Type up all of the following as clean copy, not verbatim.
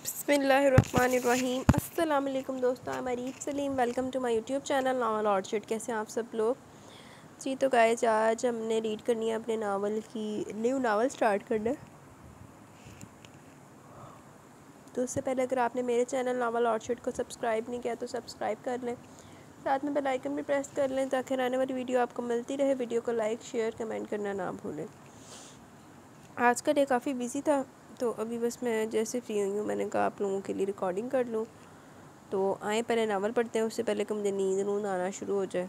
बिस्मिल्लाहिर्रहमानिर्रहीम। अस्सलाम वालेकुम दोस्तों, I am Areeb Saleem. Welcome to my YouTube channel Novel Orchid. कैसे हैं आप सब लोग जी? तो गाइस, आज हमने रीड करनी है अपने नावल की न्यू नावल स्टार्ट करना है। तो उससे पहले अगर आपने मेरे चैनल नावल ऑर्चिड को सब्सक्राइब नहीं किया तो सब्सक्राइब कर लें, साथ में बेल आइकन भी प्रेस कर लें ताकि आने वाली वीडियो आपको मिलती रहे। वीडियो को लाइक शेयर कमेंट करना ना भूलें। आज का डे काफ़ी बिजी था, तो अभी बस मैं जैसे फ्री हुई हूँ मैंने कहा आप लोगों के लिए रिकॉर्डिंग कर लूँ। तो आए पहले नावल पढ़ते हैं, उससे पहले कि मुझे नींद आना शुरू हो जाए।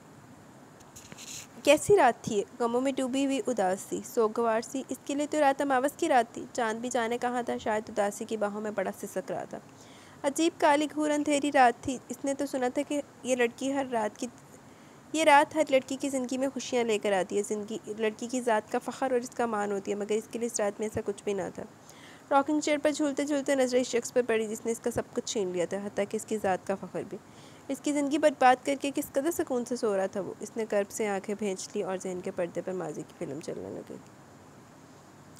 कैसी रात थी, गमों में डूबी हुई उदास सी, सोगवार सी। इसके लिए तो रात अमावस की रात थी। चांद भी जाने कहाँ था, शायद उदासी की बाहों में बड़ा सिसक रहा था। अजीब काली घूर अंधेरी रात थी। इसने तो सुना था कि ये रात हर लड़की की ज़िंदगी में खुशियाँ लेकर आती है। ज़िंदगी लड़की की ज़ात का फ़ख्र और इसका मान होती है, मगर इसके लिए इस रात में ऐसा कुछ भी ना था। रॉकिंग चेयर पर झूलते झूलते नजरें इस शख्स पर पड़ी जिसने इसका सब कुछ छीन लिया था, हत्ता कि इसकी ज़ात का फ़ख्र भी। इसकी ज़िंदगी बर्बाद करके किस कदर सुकून से सो रहा था वो। इसने कर्ब से आंखें भींच ली और जहन के पर्दे पर माजी की फ़िल्म चलने लगी।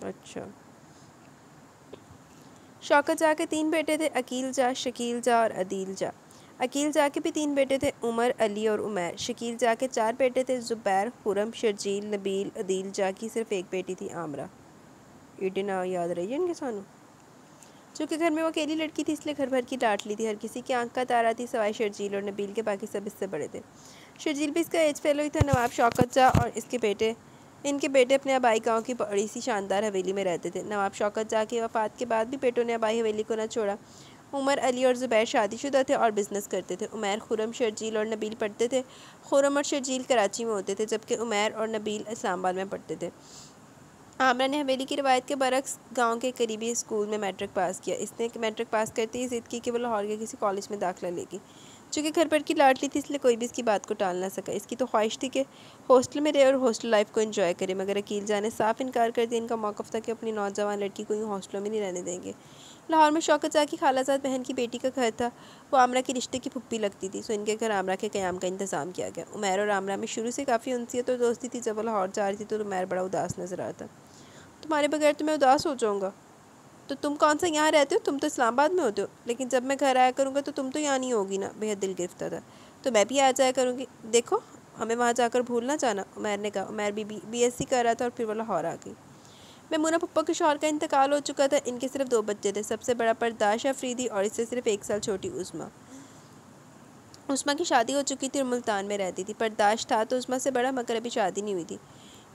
अच्छा, शौकत जा के 3 बेटे थे, अकील जा, शकील जा और अदील जा। अकील जा के भी 3 बेटे थे, उमर, अली और उमैर। शकील जा के 4 बेटे थे, ज़ुबैर, खुरम, शर्जील, नबील। अदील जा की सिर्फ एक बेटी थी, आमरा। ये ना याद रही है इनके सानू। चूँकि घर में वो अकेली लड़की थी इसलिए घर भर की डांट ली थी। हर किसी की आंख का तारा थी सवाए शर्जील और नबील के। बाकी सब इससे बड़े थे। शर्जील भी इसका एज फेलो ही था। नवाब शौकत जा और इनके बेटे अपने आबाई गांव की बड़ी सी शानदार हवेली में रहते थे। नवाब शौकत जा की वफ़ात के बाद भी बेटों ने आबाई हवेली को न छोड़ा। उमर, अली और ज़ुबैर शादीशुदा थे और बिज़नेस करते थे। उमैर, खुरम, शर्जील और नबील पढ़ते थे। खुरम और शर्जील कराची में होते थे, जबकि उमैर और नबील इस्लामाबाद में पढ़ते थे। आमरा ने हवेली की रवायत के बरक्स गांव के करीबी स्कूल में मैट्रिक पास किया। इसने मैट्रिक पास करते ही ज़िद की कि वो लाहौर के किसी कॉलेज में दाखिला लेगी। चूँकि घर पर की लाडली थी इसलिए कोई भी इसकी बात को टाल ना सका। इसकी तो ख्वाहिश थी कि हॉस्टल में रहे और हॉस्टल लाइफ को एंजॉय करे, मगर अकील जान ने साफ इनकार कर दिया। इनका मौक़िफ़ था कि अपनी नौजवान लड़की को यूँ हॉस्टलों में नहीं रहने देंगे। लाहौर में शौकत जा की खालाजाद बहन की बेटी का घर था। वो आमरा की रिश्ते की फुप्पी लगती थी, सो इनके घर आमरा के क़याम का इंतज़ाम किया गया। उमैर और आमरा में शुरू से काफ़ी उनसियत और दोस्ती थी। जब वो लाहौर जा रही थी तो उमैर बड़ा उदास नज़र आता। तुम्हारे बगैर तो मैं उदास हो जाऊँगा। तो तुम कौन सा यहाँ रहते हो? तुम तो इस्लामाबाद में होते हो। लेकिन जब मैं घर आया करूँगा तो तुम तो यहाँ नहीं होगी ना। बेहद दिल गिरफ्ता था। तो मैं भी आ जाया करूँगी। देखो, हमें वहाँ जाकर भूल ना जाना, उमैर ने कहा। उमैर भी BSc कर रहा था और फिर वो लाहौर आ गई। मैमूना पप्पा के शौहर का इंतकाल हो चुका था। इनके सिर्फ 2 बच्चे थे। सबसे बड़ा परदाश अफरीदी और इससे सिर्फ 1 साल छोटी उस्मा की शादी हो चुकी थी और मुल्तान में रहती थी। परदाश था तो उस्मा से बड़ा, मगर अभी शादी नहीं हुई थी।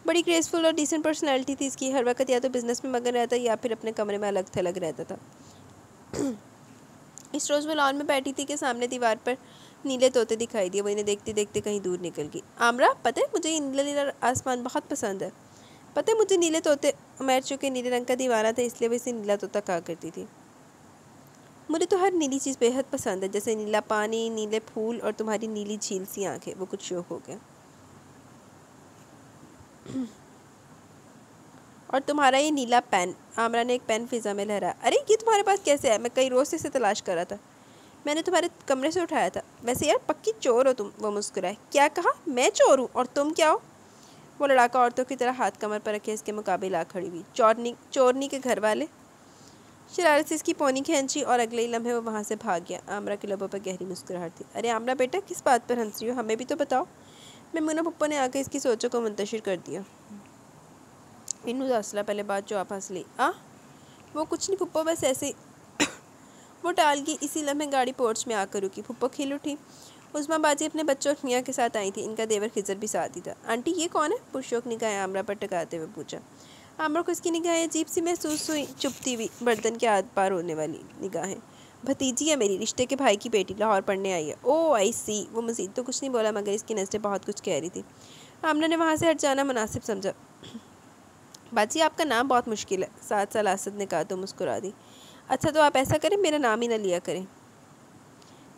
बड़ी ग्रेसफुल और डिसेंट पर्सनैलिटी थी इसकी। हर वक्त या तो बिज़नेस में मगन रहता या फिर अपने कमरे में अलग थलग रहता था। इस रोज़ वो लॉन में बैठी थी कि सामने दीवार पर नीले तोते दिखाई दिए। वो इन्हें देखते देखते कहीं दूर निकल गई। आमरा, पता है मुझे नीला नीला आसमान बहुत पसंद है। पता है मुझे नीले तोते। उमैर चूँकि नीले रंग का दीवाना था इसलिए वो इसे नीला तोता कहा करती थी। मुझे तो हर नीली चीज़ बेहद पसंद है, जैसे नीला पानी, नीले फूल और तुम्हारी नीली झील सी आँखें। वो कुछ शौक हो गया। और तुम्हारा ये नीला पेन। आमरा ने एक पेन फिज़ा में लहराया। अरे ये तुम्हारे पास कैसे है? मैं कई रोज़ से इसे तलाश कर रहा था। मैंने तुम्हारे कमरे से उठाया था। वैसे यार पक्की चोर हो तुम। वो मुस्कुराए। क्या कहा? मैं चोर हूँ और तुम क्या हो? वो लड़ाका औरतों की तरह हाथ कमर पर रखे इसके मुकाबले आ खड़ी हुई। चोरनी के घर वाले। शरारत से इसकी पौनी खींची और अगले ही लम्हे वो वहाँ से भाग गया। आमरा के लबों पर गहरी मुस्कुराहट थी। अरे आमरा बेटा, किस बात पर हंस रही हो? हमें भी तो बताओ। मैमूना पप्पा ने आकर इसकी सोचों को मुंतशिर कर दिया। इन्नू दासला पहले बात जो आप हंस ली। वो कुछ नहीं फुप्पो, बस ऐसे। वो टाल गई। इसी लम्हे गाड़ी पोर्च में आकर रुकी। फुप्पो खिल उठी। उस्मा बाजी अपने बच्चों और मियाँ के साथ आई थी। इनका देवर खिजर भी साथ ही था। आंटी ये कौन है? पुरशोक निगाहें आमरा पर टकाते हुए पूछा। आमरा को इसकी निगाहें अजीब सी महसूस हुई, चुपती हुई, बर्तन के आद पार होने वाली निगाहें। भतीजी है मेरी, रिश्ते के भाई की बेटी, लाहौर पढ़ने आई है। ओह आई सी। वो मज़ीद तो कुछ नहीं बोला, मगर इसकी नज़रें बहुत कुछ कह रही थी। आमरा ने वहाँ से हट जाना मुनासिब समझा। बाजी आपका नाम बहुत मुश्किल है, 7 साल असद ने कहा तो मुस्कुरा दी। अच्छा तो आप ऐसा करें, मेरा नाम ही ना लिया करें।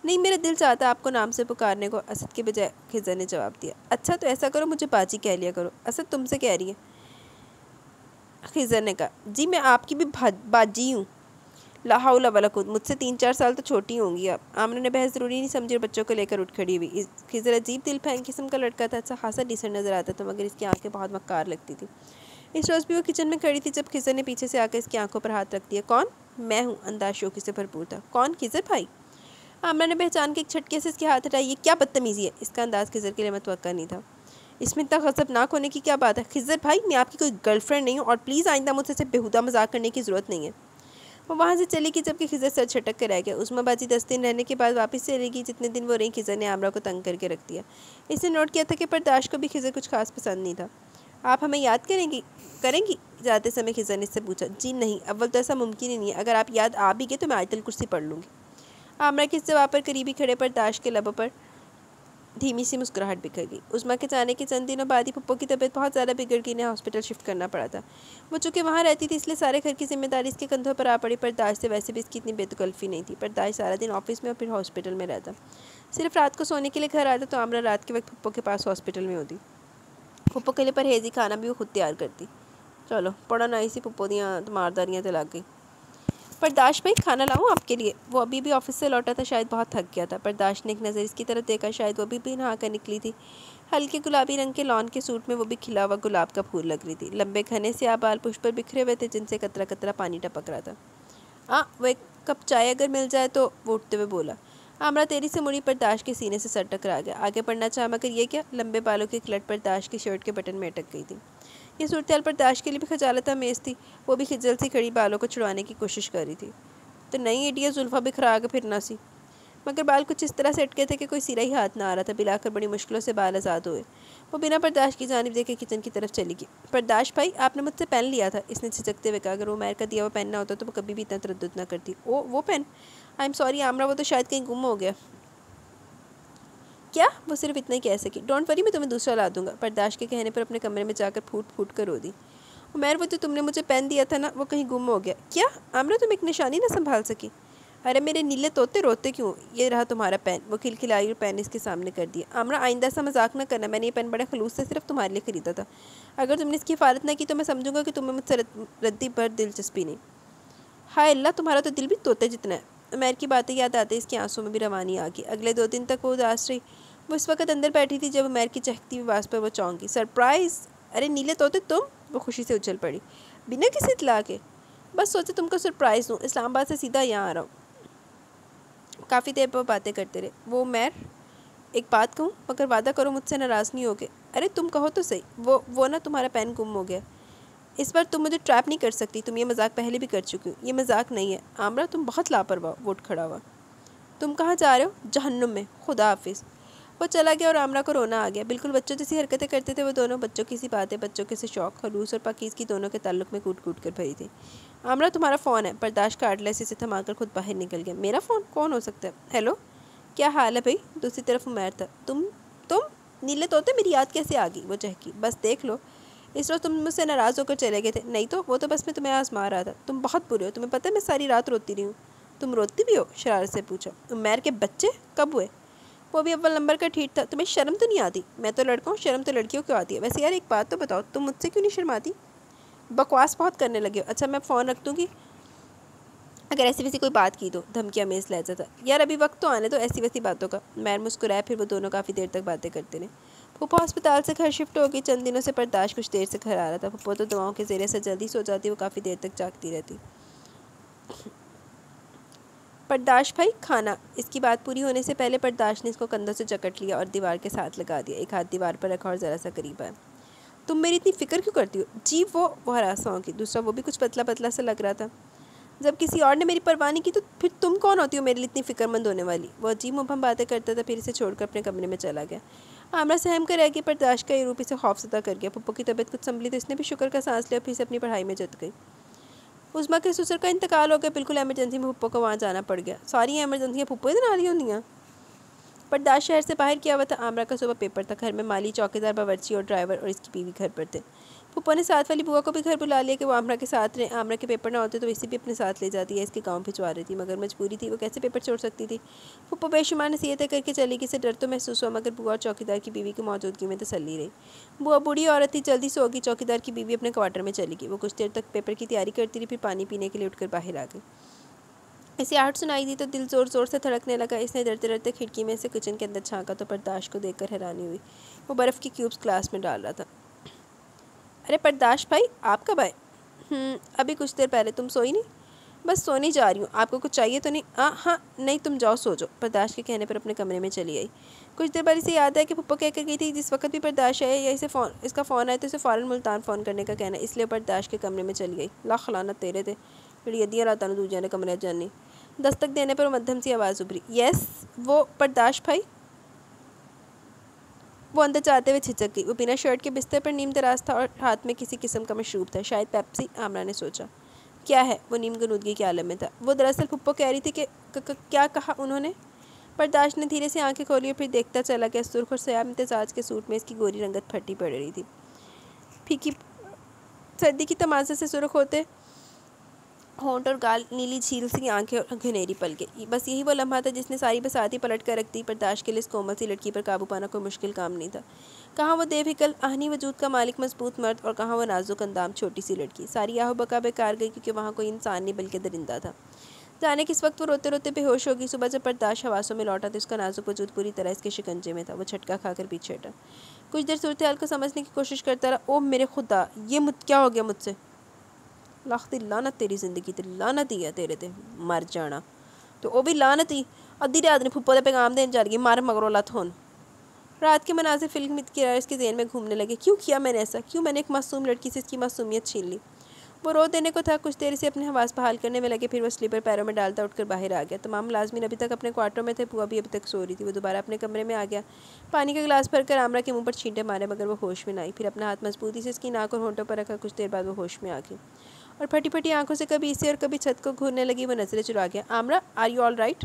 नहीं, मेरा दिल चाहता आपको नाम से पुकारने को, असद के बजाय खिजर ने जवाब दिया। अच्छा तो ऐसा करो, मुझे बाजी कह लिया करो। असद तुमसे कह रही है, खिजर ने कहा। जी मैं आपकी भी बाजी हूँ। ला हौला वला कुव्वत, मुझसे 3-4 साल तो छोटी होंगी आप। आमना ने बहस ज़रूरी नहीं समझी और बच्चों को लेकर उठ खड़ी हुई। खिजर अजीब दिल फेंक किस्म का लड़का था। अच्छा खासा डिसेंट नज़र आता था, मगर इसकी आंखें बहुत मक्कार लगती थी। इस रोज़ भी वो किचन में खड़ी थी जब खिजर ने पीछे से आकर इसकी आंखों पर हाथ रख दिया। कौन? मैं हूँ, अंदाज शोखी से भरपूर था। कौन? खिजर भाई? आमना ने पहचान के एक झटके से इसके हाथ हटाई। ये क्या बदतमीजी है? इसका अंदाज खिजर के लिए मुतवक्का नहीं था। इसमें इतना गज़बनाक होने की क्या बात है? खिजर भाई, मैं आपकी कोई गर्लफ्रेंड नहीं हूँ और प्लीज़ आइंदा मुझसे सिर्फ बेहुदा मजाक करने की ज़रूरत नहीं है। वो वहाँ से चली गई जबकि खिजर सर छटक कर रह गया। उस्माबाजी 10 दिन रहने के बाद वापस चली गई। जितने दिन वो रही खिजर ने आमरा को तंग करके रख दिया। इसने नोट किया था कि बर्दाश्त को भी खिजर कुछ खास पसंद नहीं था। आप हमें याद करेंगी? जाते समय खिजर ने इससे पूछा। जी नहीं, अव्वल तो ऐसा मुमकिन ही नहीं है। अगर आप याद आ भी गए तो मैं आयतल कुर्सी पढ़ लूँगी। आमरा के इस जवाब पर करीबी खड़े बर्दाश्त के लबों पर धीमी सी मुस्कुराहट बिखर गई। उस्मा के जाने के चंद दिनों बाद ही पप्पो की तबीयत बहुत ज़्यादा बिगड़ गई। इन्हें हॉस्पिटल शिफ्ट करना पड़ा था। वो चूँकि वहाँ रहती थी इसलिए सारे घर की जिम्मेदारी इसके कंधों पर आ पड़ी। बर्दाश्त से वैसे भी इसकी इतनी बेतकल्फ़ी नहीं थी। बर्दाश्त सारा दिन ऑफिस में और फिर हॉस्पिटल में रहता। सिर्फ रात को सोने के लिए घर आता तो आमरा रात के वक्त पप्पो के पास हॉस्पिटल में होती। पप्पो के लिए परहेजी खाना भी वो खुद तैयार करती। चलो पढ़ा ना इसी पप्पो दियाँ मारदारियाँ तो लग गई। बर्दाश्त भाई, खाना लाऊं आपके लिए? वो अभी भी ऑफिस से लौटा था, शायद बहुत थक गया था। बर्दाश्त ने एक नज़र इसकी तरफ देखा, शायद वो भी नहा कर निकली थी। हल्के गुलाबी रंग के लॉन के सूट में वो भी खिला हुआ गुलाब का फूल लग रही थी। लंबे घने से बाल पुष्प पर बिखरे हुए थे जिनसे कतरा कतरा पानी टपक रहा था। वो एक कप चाय अगर मिल जाए तो, वो उठते हुए बोला। आमरा तेरी से मुड़ी। बर्दाश्त के सीने से सर टकरा गया। आगे बढ़ना चाहा मगर ये क्या? लंबे बालों की क्लट बर्दाश्त की शर्ट के बटन में अटक गई थी। ये सूरत बर्दाश्त के लिए भी खजालत अमेज़ थी। वो भी खिजल सी खड़ी बालों को छुड़वाने की कोशिश कर रही थी। तो नहीं इडिया, जुल्फा बिखरा के फिरना सी। मगर बाल कुछ इस तरह से अटके थे कि कोई सिरा ही हाथ ना आ रहा था। बिलाकर बड़ी मुश्किलों से बाल आज़ाद हुए। वो बिना बर्दाश्त की जानिब देखे किचन की तरफ चली गई। बर्दाश्त भाई, आपने मुझसे पेन लिया था, इसने झिझकते हुए कहा। अगर वो मैर का दिया हुआ पेन ना होता तो वो कभी भी इतना तरद्दुद ना करती। वो पेन? आई एम सॉरी आमरा, वो तो शायद कहीं गुम हो गया। क्या? वो सिर्फ इतना ही कह सकी। डोंट वरी, मैं तुम्हें दूसरा ला दूंगा। बर्दाश्त के कहने पर अपने कमरे में जाकर फूट फूट कर रो दी। उमैर, वो तो तुमने मुझे पेन दिया था ना, वो कहीं गुम हो गया। क्या आमरा, तुम एक निशानी ना संभाल सकी? अरे मेरे नीले तोते, रोते क्यों? ये रहा तुम्हारा पेन। वो खिलखिलाई और पेन इसके सामने कर दिया। आमरा, आइंदा सा मजाक न करना। मैंने ये पेन बड़े खलूस से सिर्फ तुम्हारे लिए खरीदा था। अगर तुमने इसकी हिफाजत न की तो मैं समझूंगा कि तुम्हें मुझसे रद्दी पर दिलचस्पी नहीं। हाय अल्लाह, तुम्हारा तो दिल भी तोते जितना है। उमैर की बातें याद आते इसके आंसू में भी रवानी आ गई। अगले 2 दिन तक वो उदास रही। वो इस वक्त अंदर बैठी थी जब उमैर की चहकती हुई आवाज़ पर वो चौंकी। सरप्राइज़! अरे नीले तोते तुम! वो खुशी से उछल पड़ी बिना किसी इतला के। बस सोचे तुमको सरप्राइज़ दूँ, इस्लामाबाद से सीधा यहाँ आ रहा हूँ। काफ़ी देर पर बातें करते रहे। वो उमैर, एक बात कहूँ, मगर वादा करो मुझसे नाराज़ नहीं होगे। अरे तुम कहो तो सही। वो ना, तुम्हारा पेन गुम हो गया। इस बार तुम मुझे ट्रैप नहीं कर सकती। तुम ये मजाक पहले भी कर चुकी हो। ये मजाक नहीं है आमरा, तुम बहुत लापरवाह। वो उठ खड़ा हुआ। तुम कहाँ जा रहे हो? जहन्नुम में। खुदा हाफिज़। वो चला गया और आमरा को रोना आ गया। बिल्कुल बच्चों जैसी हरकतें करते थे वो दोनों। बच्चों की सी बातें, बच्चों के से शौक, खलूस और पाकीज़ की दोनों के ताल्लुक में कूट कूट कर भरी थी। आमरा, तुम्हारा फ़ोन है। बर्दाश्त का आटले से थमाकर खुद बाहर निकल गया। मेरा फ़ोन? कौन हो सकता है? हेलो, क्या हाल है भाई? दूसरी तरफ उमैर था। तुम नीले तोते, मेरी याद कैसे आ गई? वो चहकी। बस देख लो, इस रोज़ तुम मुझसे नाराज़ होकर चले गए थे। नहीं तो वो तो बस मैं तुम्हें आजमा रहा था। तुम बहुत बुरे हो, तुम्हें पता है मैं सारी रात रोती रही हूँ। तुम रोती भी हो? शरारत से पूछा। उमैर के बच्चे कब हुए? वो भी अव्वल नंबर का ठीक था। तुम्हें शर्म तो नहीं आती? मैं तो लड़का हूँ, शर्म तो लड़कियों को आती है। वैसे यार एक बात तो बताओ, तुम मुझसे क्यों नहीं शर्माती? बकवास बहुत करने लगे हो। अच्छा मैं फ़ोन रख दूँगी अगर ऐसी वैसी कोई बात की तो। धमकियाँ मेज़ लहजा था। यार अभी वक्त तो आने दो ऐसी वैसी बातों का। मैर मुस्कुराया। फिर वो दोनों काफ़ी देर तक बातें करते रहे। पप्पो अस्पताल से घर शिफ्ट हो गई। चंद दिनों से बर्दाश्त कुछ देर से घर आ रहा था। पप्पो तो दवाओं के ज़रिए से जल्दी सो जाती, वो काफ़ी देर तक जागती रहती। बर्दाश्त भाई, खाना। इसकी बात पूरी होने से पहले बर्दाश्त ने इसको कंधों से जकड़ लिया और दीवार के साथ लगा दिया। एक हाथ दीवार पर रखा और ज़रा सा करीब आया। तुम मेरी इतनी फ़िक्र क्यों करती हो? जी वो हरासा होगी। दूसरा वो भी कुछ पतला पतला सा लग रहा था। जब किसी और ने मेरी परवाह नहीं की तो फिर तुम कौन होती हो मेरे लिए इतनी फ़िक्रमंद होने वाली? वो अजीब मुबहम बातें करता था। फिर इसे छोड़कर अपने कमरे में चला गया। आमरा सहम कर रह गई। बर्दाश्त का ये रूप इसे खौफज़दा कर गया। पप्पो की तबीयत कुछ संभली तो इसने भी शुक्र का सांस लिया। फिर से अपनी पढ़ाई में जुट गई। उस्मा के ससुर का इंतकाल हो गया। बिल्कुल एमरजेंसी में पप्पो को वहाँ जाना पड़ गया। सारी एमरजेंसियाँ पप्पो ही नाली होंगी। बर्दाश्त शहर से बाहर किया हुआ था। आमरा का सुबह पेपर था। घर में माली, चौकीदार, बावर्ची और ड्राइवर और इसकी बीवी घर पर थे। पप्पो ने साथ वाली बुआ को भी घर बुला लिया कि वो आमरा के साथ रहे। आमरा के पेपर ना होते तो इसे भी अपने साथ ले जाती है। इसके गांव भिजवा रही थी मगर मजबूरी थी, वो कैसे पेपर छोड़ सकती थी। पप्पो बेशुमार नसीहतें करके चली गई। से डर तो महसूस हुआ मगर बुआ और चौकीदार की बीवी की मौजूदगी में तसल्ली रही। बुआ बूढ़ी औरत थी, जल्दी सो गई। चौकीदार की बीवी अपने क्वार्टर में चली गई। वो कुछ देर तक पेपर की तैयारी करती रही, फिर पानी पीने के लिए उठकर बाहर आ गई। इसे आहट सुनाई दी तो दिल ज़ोर ज़ोर से धड़कने लगा। इसने डरते डरते खिड़की में से किचन के अंदर झांका तो बर्दाश्त को देखकर हैरानी हुई। वो बर्फ़ की क्यूब्स ग्लास में डाल रहा था। अरे बर्दाश्त भाई, आप कब आए? अभी कुछ देर पहले। तुम सोई नहीं? बस सोने जा रही हूँ, आपको कुछ चाहिए तो नहीं? हाँ नहीं, तुम जाओ सो जाओ। बर्दाश्त के कहने पर अपने कमरे में चली आई। कुछ देर बाद इसे याद आया कि पप्पा कह कर गई थी जिस वक्त भी बर्दाश्त आए या इसका फ़ोन आए तो इसे फ़ौरन मुल्तान फ़ोन करने का कहना, इसलिए बर्दाश्त के कमरे में चली गई। लाख लानत तेरे थे, फिर यदिया राता दूजा ने कमरे जानी। दस्तक देने पर मध्यम सी आवाज़ उभरी। यस, वो बर्दाश्त भाई। वो अंदर जाते हुए छिचक गई। वो बिना शर्ट के बिस्तर पर नीम दराज था और हाथ में किसी किस्म का मशरूब था, शायद पेप्सी। आमरा ने सोचा। क्या है? वो नीम गनूदगी के आलम में था। वो दरअसल पुप्पो कह रही थी कि क्या कहा उन्होंने? बर्दाश्त ने धीरे से आंखें खोली और फिर देखता चला गया। सुर्ख और सयाब इम्तिजाज के सूट में इसकी गोरी रंगत फटी पड़ रही थी। फीकी सर्दी की तमाशे से सुर्ख होते होंठ और गाल, नीली झील सी आंखें और घनेरी पलकें। बस यही वो लम्हा था जिसने सारी बसाती पलट कर रख दी। बर्दाश्त के लिए इस कोमल सी लड़की पर काबू पाना कोई मुश्किल काम नहीं था। कहाँ वो देविकल आहनी वजूद का मालिक मजबूत मर्द और कहाँ वो नाजुक अंदाम छोटी सी लड़की। सारी आहो बका बेकार गई क्योंकि वहाँ कोई इंसान नहीं बल्कि दरिंदा था। जाने किस वक्त वो रोते रोते बेहोश होगी। सुबह जब बर्दाश्त हवासों में लौटा तो उसका नाजुक वजूद पूरी तरह इसके शिकंजे में था। वो झटका खाकर पीछे हटा। कुछ देर सूरत हाल को समझने की कोशिश करता रहा। ओह मेरे खुदा, ये क्या हो गया मुझसे? लाख दी लानत तेरी ज़िंदगी ते, लानत ही है तेरे ते, मर जाना। तो वो भी लानत ही। अद्धी रात ने फुप्पो का पैगाम देने जा रही, मार मगरो लत होन। रात के मनाजिर फिल्म की इसके ज़हन में घूमने लगे। क्यों किया मैंने ऐसा? क्यों मैंने एक मासूम लड़की से इसकी मासूमियत छीन ली? वो रो देने को था। कुछ देर से अपने हवास बहाल करने में लगे, फिर वो स्लीपर पैरों में डालता उठकर बाहर आ गया। तमाम मुलाजमीन अभी तक अपने क्वार्टरों में थे। बुआ भी अभी तक सो रही थी। वो दोबारा अपने कमरे में आ गया। पानी का गिलास भरकर आमरा के मुंह पर छींटे मारे, मगर वो होश में ना आई। फिर अपना हाथ मजबूती से इसकी नाक और होंठों पर रखा। कुछ देर बाद वो होश में आ गई और फटी फटी आंखों से कभी इसे और कभी छत को घूरने लगी। वो नजरें चुरा गया। आमरा, आर यू ऑल राइट?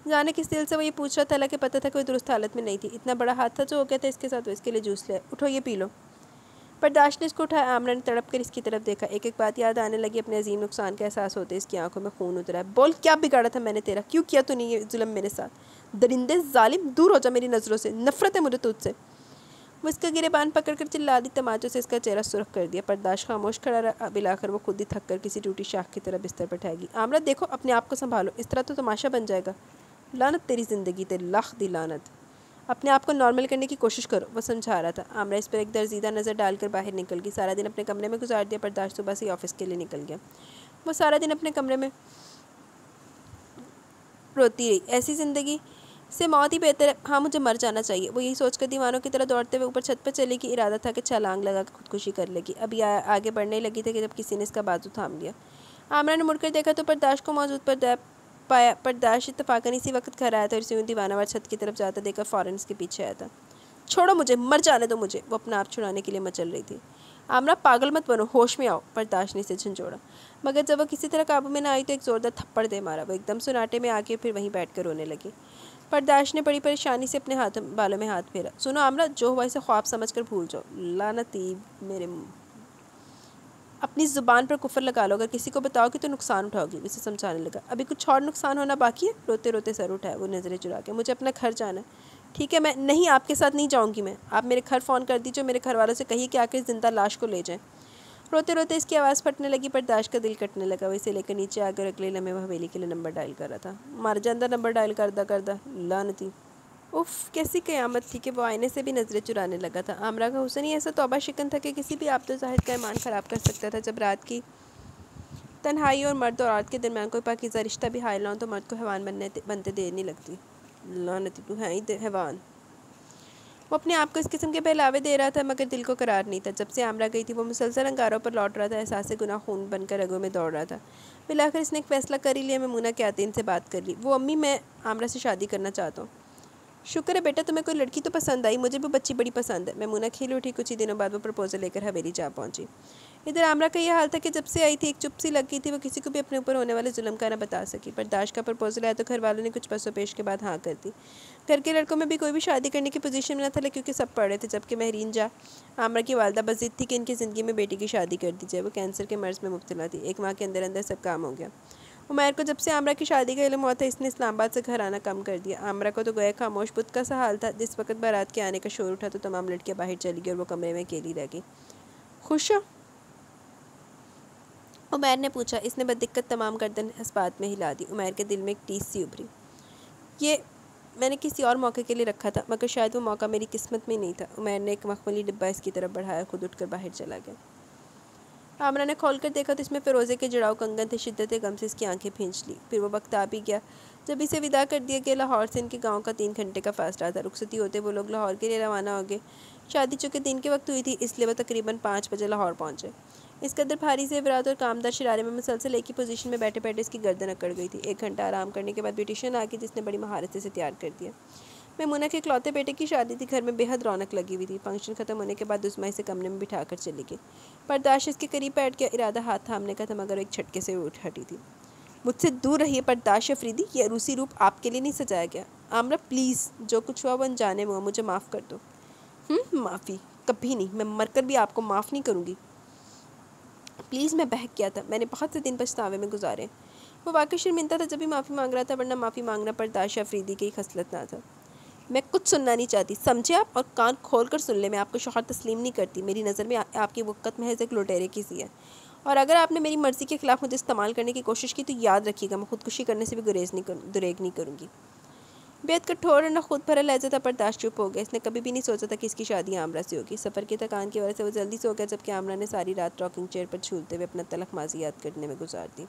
जाने किस दिल से वो ये पूछ रहा था, हालांकि पता था कोई दुरुस्त हालत में नहीं थी। इतना बड़ा हाथ था जो हो गया था इसके साथ। वो इसके लिए जूस ले, उठो ये पी लो। बर्दाश्त ने इसको उठाया। आमरा ने तड़प कर इसकी तरफ देखा। एक एक बात याद आने लगी। अपने अजीम नुकसान का एहसास होते इसकी आंखों में खून उतरा है। बोल, क्या बिगाड़ा था मैंने तेरा? क्यों किया तूने ये जुल्म मेरे साथ? दरिंदे जालिम, दूर हो जा मेरी नज़रों से, नफरत है मुझे तुझसे। वो इसका गिरेबान पकड़कर चिल्ला दी। तमाचों से इसका चेहरा सुर्ख कर दिया। बर्दाश्त खामोश खड़ा रहा। अब आखिर वो खुद ही थक कर किसी टूटी शाख की तरह बिस्तर पर ठहगी। आमरा देखो, अपने आप को संभालो, इस तरह तो तमाशा बन जाएगा। लानत तेरी ज़िंदगी ते, लाख दी लानत। अपने आप को नॉर्मल करने की कोशिश करो, वो समझा रहा था। आमरा इस पर एक दर्जीदा नज़र डालकर बाहर निकल गई। सारा दिन अपने कमरे में गुजार दिया। बर्दाश्त सुबह से ऑफिस के लिए निकल गया। वो सारा दिन अपने कमरे में रोती रही। ऐसी ज़िंदगी से मौत ही बेहतर है। हाँ, मुझे मर जाना चाहिए। वो यही सोचकर दीवानों की तरह दौड़ते हुए ऊपर छत पर चले कि इरादा था कि छलांग लगा कर खुदकुशी कर लेगी। अभी आगे बढ़ने लगी थी कि जब किसी ने इसका बाजू थाम लिया। आमरा ने मुड़कर देखा तो बर्दाश्त को मौजूद पर पाया। बर्दाश्त इत्तफाकन इसी वक्त घर आया था और इसे दीवानावार छत की तरफ जाता देखकर फ़ौरन इसके पीछे आया था। छोड़ो मुझे, मर जाने दो मुझे। वो अपना आप छुड़ाने के लिए मचल रही थी। आमरा, पागल मत बनो, होश में आओ। बर्दाश्त ने इसे झंझोड़ा, मगर जब वो किसी तरह काबू में ना आई तो एक जोरदार थप्पड़ दे मारा। वो एकदम सुनाटे में आके फिर वहीं बैठ कर रोने लगी। बर्दाश्त ने बड़ी परेशानी से अपने बालों में हाथ फेरा। सुनो आमरा, जो हुआ इसे ख्वाब समझकर भूल जाओ। लानती मेरे अपनी ज़ुबान पर कुफर लगा लो। अगर किसी को बताओगी तो नुकसान उठाओगी। उसे समझाने लगा। अभी कुछ और नुकसान होना बाकी है? रोते रोते सर उठाया। वो नज़रें चुरा के। मुझे अपना घर जाना है। ठीक है, मैं नहीं, आपके साथ नहीं जाऊंगी मैं। आप मेरे घर फ़ोन कर दीजिए। मेरे घर वालों से कहिए कि आकर जिंदा लाश को ले जाएं। रोते रोते इसकी आवाज़ फटने लगी। बर्दाश्त का दिल कटने लगा। वो इसे लेकर नीचे आकर अगले लम्हे में हवेली के लिए नंबर डायल कर रहा था। मर जांदा नंबर डायल करदा लानती। उफ़, कैसी क़यामत थी कि वो आईने से भी नज़रें चुराने लगा था। आमरा का हुस्न ही ऐसा तौबा शिकन था कि किसी भी आबदो ज़ाहिद का ईमान ख़राब कर सकता था। जब रात की तन्हाई और मर्द और औरत के दरमियान कोई पाकीज़ा रिश्ता भी हायल ना हो तो मर्द को हैवान बनते देर नहीं लगती। लानती, तू है ही हैवान। वो अपने आप को इस किस्म के बहलावे दे रहा था, मगर दिल को करार नहीं था। जब से आमरा गई थी वो मुसलसल अंगारों पर लौट रहा था। एहसास गुनाह खून बनकर रगों में दौड़ रहा था। मिलाकर इसने एक फ़ैसला कर ही लिया। मेमूना के आते इनसे बात कर ली। वो, अम्मी, मैं आमरा से शादी करना चाहता हूँ। शुक्र है बेटा, तुम्हें कोई लड़की तो पसंद आई। मुझे भी बच्ची बड़ी पसंद है। मेमूना खिल उठी। कुछ ही दिनों बाद वो प्रपोजल लेकर हवेली जा पहुंची। इधर आमरा का यह हाल था कि जब से आई थी एक चुप सी लग गई थी। वो किसी को भी अपने ऊपर होने वाले जुल्म का ना बता सकी। बर्दाश्त का प्रपोजल आया तो घर वालों ने कुछ पसोपेश के बाद हाँ कर दी। घर के लड़कों में भी कोई भी शादी करने की पोजीशन में न था, क्योंकि सब पढ़े थे। जबकि महरीन जा, आमरा की वालदा, बस जिद थी कि इनकी ज़िंदगी में बेटी की शादी कर दी जाए। वो कैंसर के मर्ज़ में मुब्तला थी। एक माह के अंदर अंदर सब काम हो गया। उमैर को जब से आमरा की शादी का इल्म हुआ था इसने इस्लामाबाद से घर आना कम कर दिया। आमरा को तो गोया खामोश बुत का सा हाल था। जिस वक्त बारात के आने का शोर उठा तो तमाम लड़कियां बाहर चली गई और वो कमरे में अकेली रह गई। खुश हो? उमैर ने पूछा। इसने बदिक्कत तमाम गर्दन इस बात में हिला दी। उमैर के दिल में एक टीस सी उभरी। ये मैंने किसी और मौके के लिए रखा था, मगर शायद वो मौका मेरी किस्मत में नहीं था। उमैर ने एक मखमली डिब्बा इसकी तरफ बढ़ाया, खुद उठकर बाहर चला गया। आमरा ने खोल कर देखा तो इसमें फ़िरोज़े के जुड़ाव कंगन थे। शिद्दत गम से इसकी आंखें भींच ली। फिर वो वक्त आ भी गया जब इसे विदा कर दिया गया। लाहौर से इनके गांव का 3 घंटे का फ़ासला था। रुखसती होते वो लोग लाहौर के लिए रवाना हो गए। शादी चूँकि दिन के वक्त हुई थी इसलिए वो तकरीबन 5 बजे लाहौर पहुँचे। इस कदर भारी ज़ेवरात और कामदार शरारे में मुसलसल एक ही पोजीशन में बैठे बैठे इसकी गर्दन अकड़ गई थी। 1 घंटा आराम करने के बाद ब्यूटिशियन आ गई जिसने बड़ी महारत से इसे तैयार कर दिया। मैमूना के इकलौते बेटे की शादी थी। घर में बेहद रौनक लगी हुई थी। फंक्शन खत्म होने के बाद उस्मा इसे कमरे में बिठा कर चली गई। बर्दाश्त इसके करीब बैठ गया। इरादा हाथ थामने का था मगर एक झटके से उठ हटी थी। मुझसे दूर रहिए बर्दाश्त अफरीदी, ये रूसी रूप आपके लिए नहीं सजाया गया। आमरा प्लीज़, जो कुछ हुआ वो अनजाने में हुआ, मुझे माफ़ कर दो। माफ़ी कभी नहीं, मैं मरकर भी आपको माफ़ नहीं करूँगी। प्लीज़, मैं बहक गया था। मैंने बहुत से दिन पछतावे में गुजारे। वो वाकई शर्मिंदा था जब भी माफ़ी मांग रहा था, वरना माफ़ी मांगना बर्दाश्त अफरीदी की खसलत ना था। मैं कुछ सुनना नहीं चाहती, समझे आप? और कान खोल कर सुन ले, मैं आपको शौहर तस्लीम नहीं करती। मेरी नज़र में आपकी वक़्त महज एक लुटेरे की सी है। और अगर आपने मेरी मर्ज़ी के ख़िलाफ़ मुझे इस्तेमाल करने की कोशिश की तो याद रखिएगा, मैं खुदकुशी करने से भी गुरेज नहीं करूँगी। बेहद कठोर और न खुद भरा लहजा था। बर्दाश्त चुप हो गया। इसने कभी भी नहीं सोचा था कि इसकी शादी आमरा से होगी। सफ़र की थकान की वजह से वो जल्दी सो गया जबकि आमरा ने सारी रात रॉकिंग चेयर पर झूलते हुए अपना तलख माजी याद करने में गुजार दी।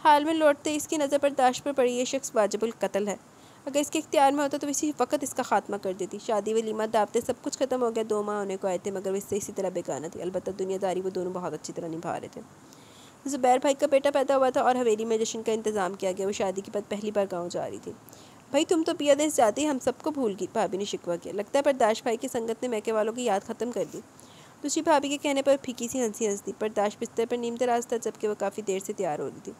हाल में लौटते इसकी नज़र बर्दाश्त पर पड़ी। ये शख्स वाजिबुल कत्ल है। अगर इसके इख्तियार में होता तो इसी वक्त इसका खात्मा कर देती। शादी वलीमा दावतें सब कुछ खत्म हो गया। 2 माह होने को आए थे मगर वो इससे इसी तरह बेगाना थी। अलबत्ता दुनियादारी वो दोनों बहुत अच्छी तरह निभा रहे थे। ज़ुबैर भाई का बेटा पैदा हुआ था और हवेली में जश्न का इंतज़ाम किया गया। वो शादी के बाद पहली बार गाँव जा रही थी। भाई तुम तो पिया देश जाती हम सबको भूल गई, भाभी ने शिकवा किया। लगता है बर्दाश्त भाई की संगत ने मैके वालों की याद ख़त्म कर दी। दूसरी भाभी के कहने पर फीकी सी हंसी हंस दी। बर्दाश्त बिस्तर पर नीम दराज था जबकि वह काफ़ी देर से तैयार हो रही थी।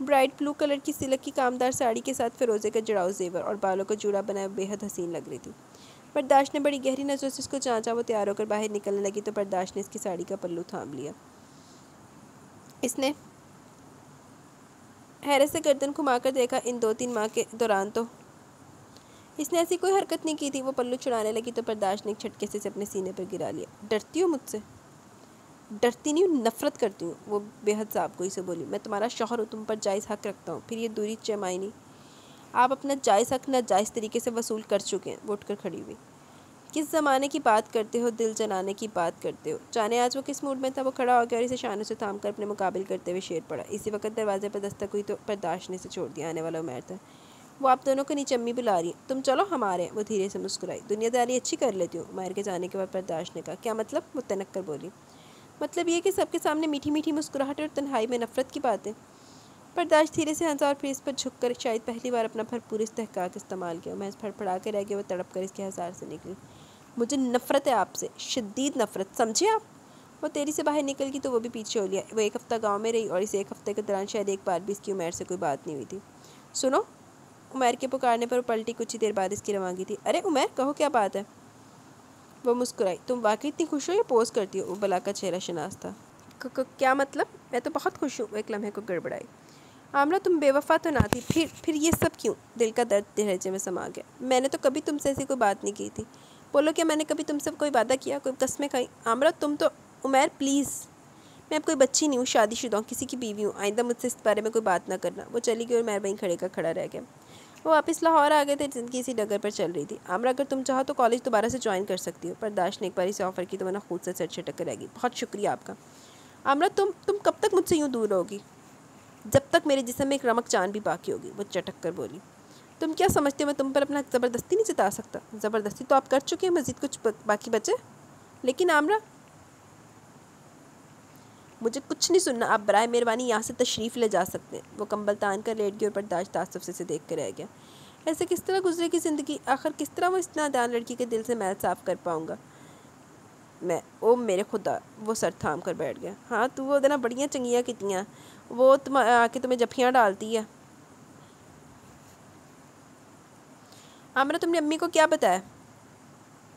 ब्राइट ब्लू कलर की सिल्क की कामदार साड़ी के साथ फ़िरोज़े का जड़ाऊ जेवर और बालों का जूड़ा बनाए बेहद हसीन लग रही थी। बर्दाश्त ने बड़ी गहरी नज़रों से इसको जांचा। वो तैयार होकर बाहर निकलने लगी तो बर्दाश्त ने इसकी साड़ी का पल्लू थाम लिया। इसने हैरत से गर्दन घुमाकर देखा। इन 2-3 माह के दौरान तो इसने ऐसी कोई हरकत नहीं की थी। वो पल्लू छुड़ाने लगी तो बर्दाश्त ने एक झटके से अपने सीने पर गिरा लिया। डरती हो मुझसे? डरती नहीं हूँ, नफ़रत करती हूँ। वो बेहद साबगोई से बोली। मैं तुम्हारा शौहर हूँ, तुम पर जायज़ हक़ रखता हूँ। फिर ये दूरी चमाइनी, आप अपना जायज़ हक़ नाजायज़ तरीके से वसूल कर चुके हैं। वो उठकर खड़ी हुई। किस ज़माने की बात करते हो, दिल जलाने की बात करते हो। जाने आज वो किस मूड में था। वो खड़ा हो गया और इसे शानों से थाम कर अपने मुकाबिल करते हुए शेर पड़ा। इसी वक्त दरवाजे पर दस्तक हुई तो बर्दाश्त ने इसे छोड़ दिया। आने वाला उमैर था। वो आप दोनों को नीचे अम्मी बुला रही है, तुम चलो हमारे। वो धीरे से मुस्कुराई। दुनियादारी अच्छी कर लेती हूँ। उमैर के जाने के बाद बर्दाश्त ने कहा। क्या मतलब? वो तनक कर बोली। मतलब ये कि सबके सामने मीठी मीठी मुस्कुराहट और तन्हाई में नफ़रत की बातें। बर्दाश्त धीरे से हंसा और फिर इस पर झुककर शायद पहली बार अपना भरपूर इस्तेहकाक इस्तेमाल किया। महज फड़फड़ा के रह गया। वो तड़प कर इसके हज़ार से निकली। मुझे नफ़रत है आपसे, शदीद नफ़रत, समझे आप? वो तेरी से बाहर निकल गई तो वो भी पीछे हो लिया। वो 1 हफ़्ता गाँव में रही और इस 1 हफ़्ते के दौरान शायद एक बार भी इसकी उमैर से कोई बात नहीं हुई थी। सुनो, उमैर के पुकारने पर पलटी। कुछ ही देर बाद इसकी रवानगी थी। अरे उमैर, कहो क्या बात है? वो मुस्कुराई। तुम वाकई इतनी खुश हो या पोज करती हो? वो बला का चेहरा शनास था। क्या मतलब? मैं तो बहुत खुश हूँ। वो एक लम्हे को गड़बड़ाई। आमरा, तुम बेवफा तो ना थी, फिर ये सब क्यों? दिल का दर्द लहजे में समा गया। मैंने तो कभी तुमसे ऐसी कोई बात नहीं की थी। बोलो, क्या मैंने कभी तुमसे कोई वादा किया, कोई कस्में खाई? आमरा तुम तो। उमैर प्लीज़, मैं अब कोई बच्ची नहीं हूँ, शादीशुदा हूँ, किसी की बीवी हूँ। आइंदा मुझसे इस बारे में कोई बात ना करना। वो चली गई और उमैर वहीं खड़े का खड़ा रह गया। वो वापस लाहौर आ गए थे। ज़िंदगी इसी डगर पर चल रही थी। आमरा, अगर तुम चाहो तो कॉलेज दोबारा से ज्वाइन कर सकती हो। बर्दाश्त ने एक बार इसे ऑफ़र की तो वरना खुद से सर छटक कर रहेगी। बहुत शुक्रिया आपका। आमरा, तुम कब तक मुझसे यूँ दूर रहोगी? जब तक मेरे जिस्म में एक रमक जान भी बाकी होगी। वो चटक कर बोली। तुम क्या समझते हो मैं तुम पर अपना ज़बरदस्ती नहीं जता सकता? ज़बरदस्ती तो आप कर चुके हैं, मज़ीद कुछ बाकी बचे? लेकिन आमरा, मुझे कुछ नहीं सुनना। आप बराए मेहरबानी यहाँ से तशरीफ़ ले जा सकते हैं। वो कंबल तान कर लेट गई और बर्दाश्त तासुफ़ से देख कर रह गया। ऐसे किस तरह गुजरेगी ज़िंदगी? आखिर किस तरह वो इस नादान लड़की के दिल से मैल साफ़ कर पाऊँगा मैं? ओ मेरे खुदा! वो सर थाम कर बैठ गया। हाँ, तू वो ना बड़ियाँ चंगियाँ कितियाँ, वो तुम आके तुम्हें जफ्फियाँ डालती है। आमरा, तुमने अम्मी को क्या बताया?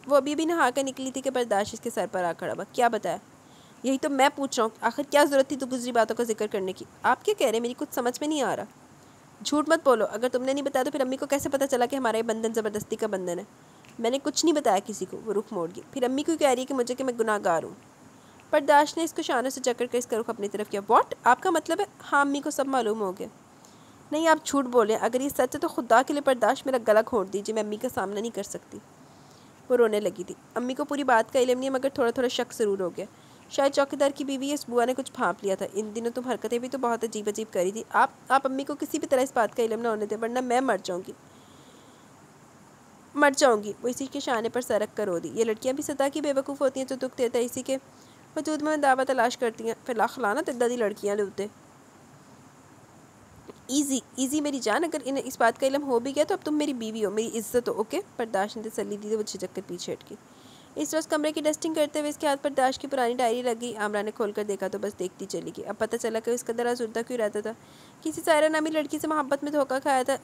वो अभी भी नहा कर निकली थी कि बर्दाश्त इसके सर पर आ खड़ा हुआ। क्या बताया? यही तो मैं पूछ रहा हूँ। आखिर क्या ज़रूरत थी तो गुजरी बातों का जिक्र करने की? आप क्या कह रहे हैं? मेरी कुछ समझ में नहीं आ रहा। झूठ मत बोलो। अगर तुमने नहीं बताया तो फिर अम्मी को कैसे पता चला कि हमारा ये बंधन ज़बरदस्ती का बंधन है? मैंने कुछ नहीं बताया किसी को। वो रुख मोड़ गई। फिर अम्मी क्यों कह रही है कि मुझे कि मैं गुनाहगार हूँ? बर्दाश्त ने इसको शानों से जकड़ कर इसका रुख अपनी तरफ किया। वॉट? आपका मतलब है? हाँ, अम्मी को सब मालूम हो गया। नहीं, आप झूठ बोल रहे हैं। अगर ये सच है तो खुदा के लिए बर्दाश्त मेरा गला घोंट दीजिए। मैं अम्मी का सामना नहीं कर सकती। वो रोने लगी थी। अम्मी को पूरी बात का इल्म नहीं है मगर थोड़ा थोड़ा शक ज़रूर हो गया। शायद चौकीदार की बीवी इस बुआ ने कुछ भांप लिया था। इन दिनों तुम हरकतें भी तो बहुत अजीब अजीब करी थी। आप अम्मी को किसी भी तरह इस बात का इल्म ना होने दें, वरना मैं मर जाऊंगी। वो इसी के शाने पर सरक कर रो दी। ये लड़कियां भी सदा की बेवकूफ़ होती हैं जो दुख देता है इसी के वजूद में दावा तलाश करती हैं। फिर लाख लाना तिद्दा दी लड़कियां लूटे। ईजी मेरी जान, अगर इन्हें इस बात का इल्म हो भी गया तो अब तुम मेरी बीवी हो, मेरी इज्जत हो। ओके। बर्दाश्त ने तसल्ली दी तो वो झिझक कर पीछे हटकी। इस रोज़ कमरे की डस्टिंग करते हुए इसके हाथ पर दाश की पुरानी डायरी लग गई। आमरा ने खोलकर देखा तो बस देखती चली गई। अब पता चला कि इसका दरा जुर्दा क्यों रहता था। किसी सायरा नामी लड़की से मोहब्बत में धोखा खाया था।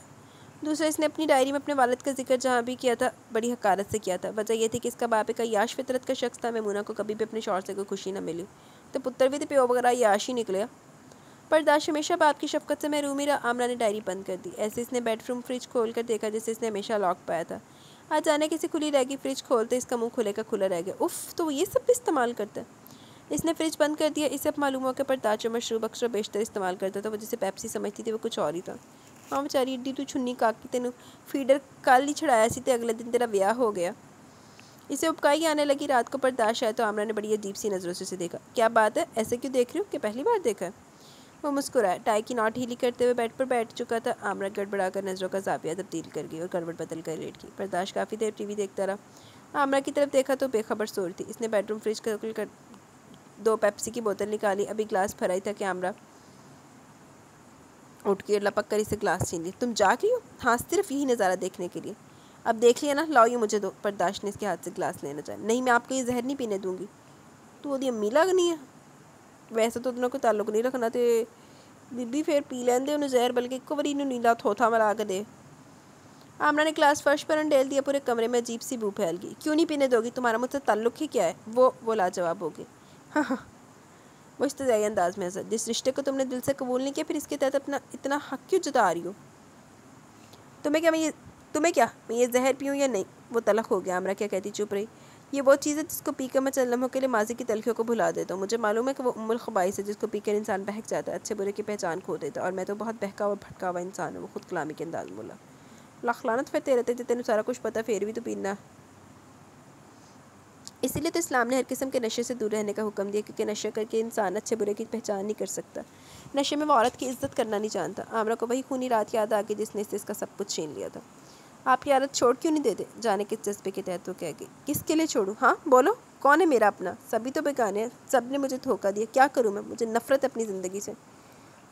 दूसरा, इसने अपनी डायरी में अपने वालिद का जिक्र जहाँ भी किया था बड़ी हकारत से किया था। वजह यह थी कि इसका बाप एक याश फितरत का शख्स था। मैमूना को कभी भी अपने शौहर से कोई खुशी न मिली तो पुत्र भी तो प्यो वगैरह याश ही निकले। पर दाश हमेशा बाप की शफकत से महरूम ही रहा। आमरा ने डायरी बंद कर दी। ऐसे इसने बेडरूम फ्रिज खोल कर देखा जिसे इसने हमेशा लॉक पाया था। आज जाने किसी खुली रहेगी। फ्रिज खोलते इसका मुंह खुले का खुला रह गया। उफ़, तो वो ये सब भी इस्तेमाल करता है। इसने फ्रिज बंद कर दिया। इसे अब मालूम हो कि पर दाश जो मशरूब अक्सर बेशतर इस्तेमाल करता था वो जिसे पेप्सी समझती थी वो कुछ और ही था। हाँ बेचारी एड्डी तू छुन्नी काकी तेन फीडर कल ही छड़ाया सी ते अगले दिन तेरा ब्याह हो गया। इसे उपकाई आने लगी। रात को बर्दाश्त आया तो आमरा ने बड़ी अजीब सी नज़रों से उसे देखा। क्या बात है, ऐसे क्यों देख रही हो, कि पहली बार देखा है? वो मुस्कुराया। टाई की नॉट हीली करते हुए बेड पर बैठ चुका था। आमरा गड़बड़ाकर नज़रों का जाविया तब्दील कर गई और करवट बदल कर लेट गई। बर्दाश्त काफ़ी देर टीवी देखता रहा। आमरा की तरफ देखा तो बेखबर सोर थी। इसने बेडरूम फ्रिज खोल कर 2 पेप्सी की बोतल निकाली। अभी ग्लास भरा ही था कि आमरा उठ के लपक कर इसे ग्लास छीन ली। तुम जाग रही हो? हाँ, सिर्फ यही नज़ारा देखने के लिए। अब देख लिया ना, लाओ ये मुझे दो। बर्दाश्त ने इसके हाथ से ग्लास लेना चाहा। नहीं, मैं आपको ये जहर नहीं पीने दूंगी। तू ओदी अम्मी लगनी है। वैसे तो उन्होंने कोई ताल्लुक नहीं रखना तो बीबी फिर पी लेंदे उन्हें जहर, बल्कि एक बारी इन्होंने नीला थोथा मिला के दे। आमरा ने ग्लास फर्श पर अंडेल दिया। पूरे कमरे में अजीब सी बू फैल गई। क्यों नहीं पीने दोगी? तुम्हारा मुझसे ताल्लुक ही क्या है? वो लाजवाब होगी। हाँ हाँ, वो इस्तेज़ाई अंदाज में हंसा। जिस रिश्ते को तुमने दिल से कबूल नहीं किया फिर इसके तहत अपना इतना हक क्यों जता रही हो? तुम्हें क्या मैं ये जहर पीऊँ या नहीं? वो तलख हो गया। आमरा क्या कहती चुप रही। ये वो चीज़ है जिसको पीकर मैं चंद लम्हों के लिए माजी की तलखियों को भुला देता हूँ। मुझे मालूम है कि वो उम्मुल खबाइस है जिसको पीकर इंसान बहक जाता है, अच्छे बुरे की पहचान खो देता है। और मैं तो बहुत बहका हुआ भटका हुआ इंसान हूँ। वो खुद कलामी के अंदाज में बोला। लाख लानत फिर तेरे ते तेन सारा कुछ पता फिर भी तो पीना। इसीलिए तो इस्लाम ने हर किस्म के नशे से दूर रहने का हुक्म दिया, क्योंकि नशे करके इंसान अच्छे बुरे की पहचान नहीं कर सकता। नशे में वो औरत की इज्जत करना नहीं जानता। आमरा को वही खूनी रात याद आ गई जिसने इससे इसका सब कुछ छीन लिया था। आपकी आदत छोड़ क्यों नहीं देते? जाने किस जज्बे के तहत वो कह गई। किसके लिए छोड़ूं? हाँ बोलो, कौन है मेरा अपना? सभी तो बेगाने हैं। सब ने मुझे धोखा दिया। क्या करूँ मैं? मुझे नफरत अपनी ज़िंदगी से।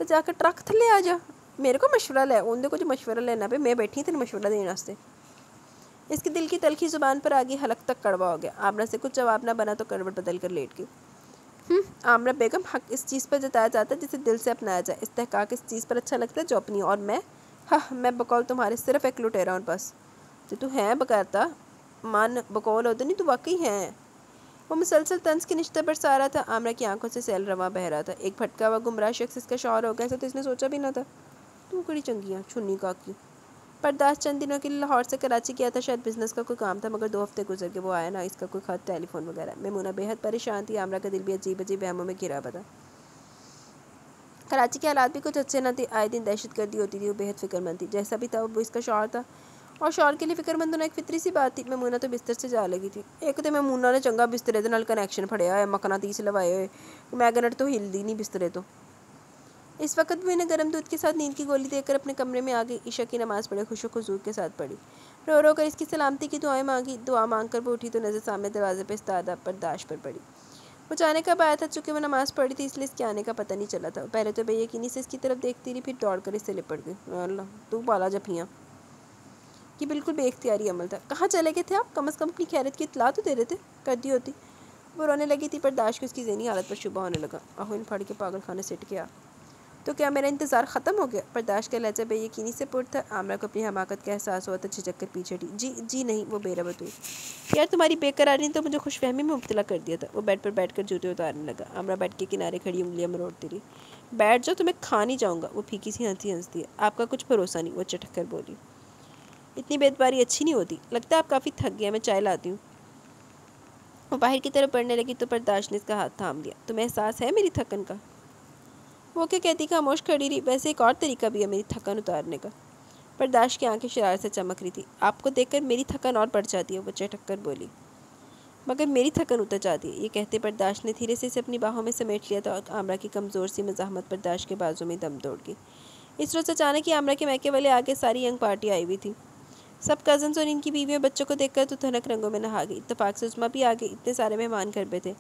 तो जाकर ट्रक थले आ जा। मेरे को मशवरा ले, उनके को जो मशवरा लेना पे मैं बैठी तेरे मशवरा देने वास्ते। इसके दिल की तलखी ज़ुबान पर आ गई। हलक तक कड़वा हो गया। आमरा से कुछ जवाब ना बना तो करवट बदल कर लेट गई। आमरा बेगम, हक इस चीज़ पर जताया जाता है जिसे दिल से अपनाया जाए। इस्तेहकाक इस चीज़ पर अच्छा लगता है जो अपनी। और मैं बकौल तुम्हारे सिर्फ एक लुटेरा हूँ बस। तो तू है बकरता मन बकौल हो तो नहीं, तू वाकई है। वो मुसलसल तंज की निश्ता बरसा रहा था। आमरा की आंखों से सैल रवा बह रहा था। एक भटका हुआ गुमराह शख्स इसका शौहर हो गया ऐसा तो इसने सोचा भी ना था। तू कड़ी चंगियाँ छुन्नी काकी। बर्दाश्त चंद दिनों के लिए लाहौर से कराची किया था। शायद बिजनेस का कोई काम था, मगर 2 हफ्ते गुजर के वो आया ना इसका कोई खत टेलीफोन वगैरह। मैमूना बेहद परेशान थी। आमरा का दिल भी अजीब अजीब वहमों में घिरा हुआ था। कराची के हालात भी कुछ अच्छे न थे। आए दिन दहशत गर्दी होती थी। वो बेहद फिक्रमंद थी। जैसा भी था वो इसका शौहर था और शौहर के लिए फिक्रमंद होना एक फितरी सी बात थी। मैमूना तो बिस्तर से जा लगी थी। एक तो मैमूना ने चंगा बिस्तरे दे नाल कनैक्शन फड़िया है, मकनातीस लवाए हुए। मैगनेट तो हिलदी नहीं बिस्तरे तो। इस वक्त भी इन्हें गर्म दूध के साथ नींद की गोली देकर अपने कमरे में आ गई। ईशा की नमाज़ पढ़े खुशो खुजूर के साथ पढ़ी। रो रो कर इसकी सलामती की दुआएं मांगी। दुआ मांग कर वो उठी तो नज़र सामने दरवाजे पर इस्तादा बर्दाश्त पर पड़ी। वो जाने कब आया था? चूँकि वो नमाज़ पढ़ी थी इसलिए इसके आने का पता नहीं चला था। पहले तो बेयकीनी से इसकी तरफ देखती रही, फिर दौड़ कर इससे लिपट गई। अल्लाह, तू पाला जफियाँ। ये बिल्कुल बेख्तियारी अमल था। कहाँ चले गए थे आप? कम से कम अपनी खैरियत की इत्तला तो दे रहे थे, कर दी होती। वो रोने लगी थी। बर्दाश्त की उसकी ज़हनी हालत पर शुबा होने लगा। आहोइन फाड़ के पागल खाने सिट गया। तो क्या मेरा इंतज़ार ख़त्म हो गया? बर्दाश्त का लहजा बेयकीनी से पुर था। आमरा को अपनी हमाकत का एहसास हुआ तो झिझक कर पीछे हटी। जी नहीं, वो बेरबत हुई। यार तुम्हारी बेकरारी ने तो मुझे खुशफहमी में मुब्तला कर दिया था। वो बेड पर बैठकर जूते उतारने लगा। आमरा बेड के किनारे खड़ी उंगलियां मरोड़ती रही। बैठ जाओ, तुम्हें खा नहीं जाऊँगा। वो फीकी सी हंसती है। आपका कुछ भरोसा नहीं, वो चटक कर बोली। इतनी बेदबारी अच्छी नहीं होती। लगता है आप काफ़ी थक गया, मैं चाय लाती हूँ। वो बाहर की तरफ बढ़ने लगी तो बर्दाश्त ने इसका हाथ थाम लिया। तुम्हें एहसास है मेरी थकन का? वो क्या कहती खामोश खड़ी रही। वैसे एक और तरीका भी है मेरी थकन उतारने का। बर्दाश्त की आंखें शरारत से चमक रही थी। आपको देखकर मेरी थकन और बढ़ जाती है, वो चटक कर बोली। मगर मेरी थकन उतर जाती है। ये कहते बर्दाश्त ने धीरे से इसे अपनी बाहों में समेट लिया था और आमरा की कमज़ोर सी मज़ाहमत बर्दाश्त के बाजू में दम तोड़ गई। इस रोज़ अचानक ही आमरा के मैके वाले आगे सारी यंग पार्टी आई हुई थी। सब कज़न्स और इनकी बीवियों बच्चों को देखकर तो धनक रंगों में नहा गई। इत्तेफाक से उस्मा भी आ गई। इतने सारे मेहमान घर पे थे।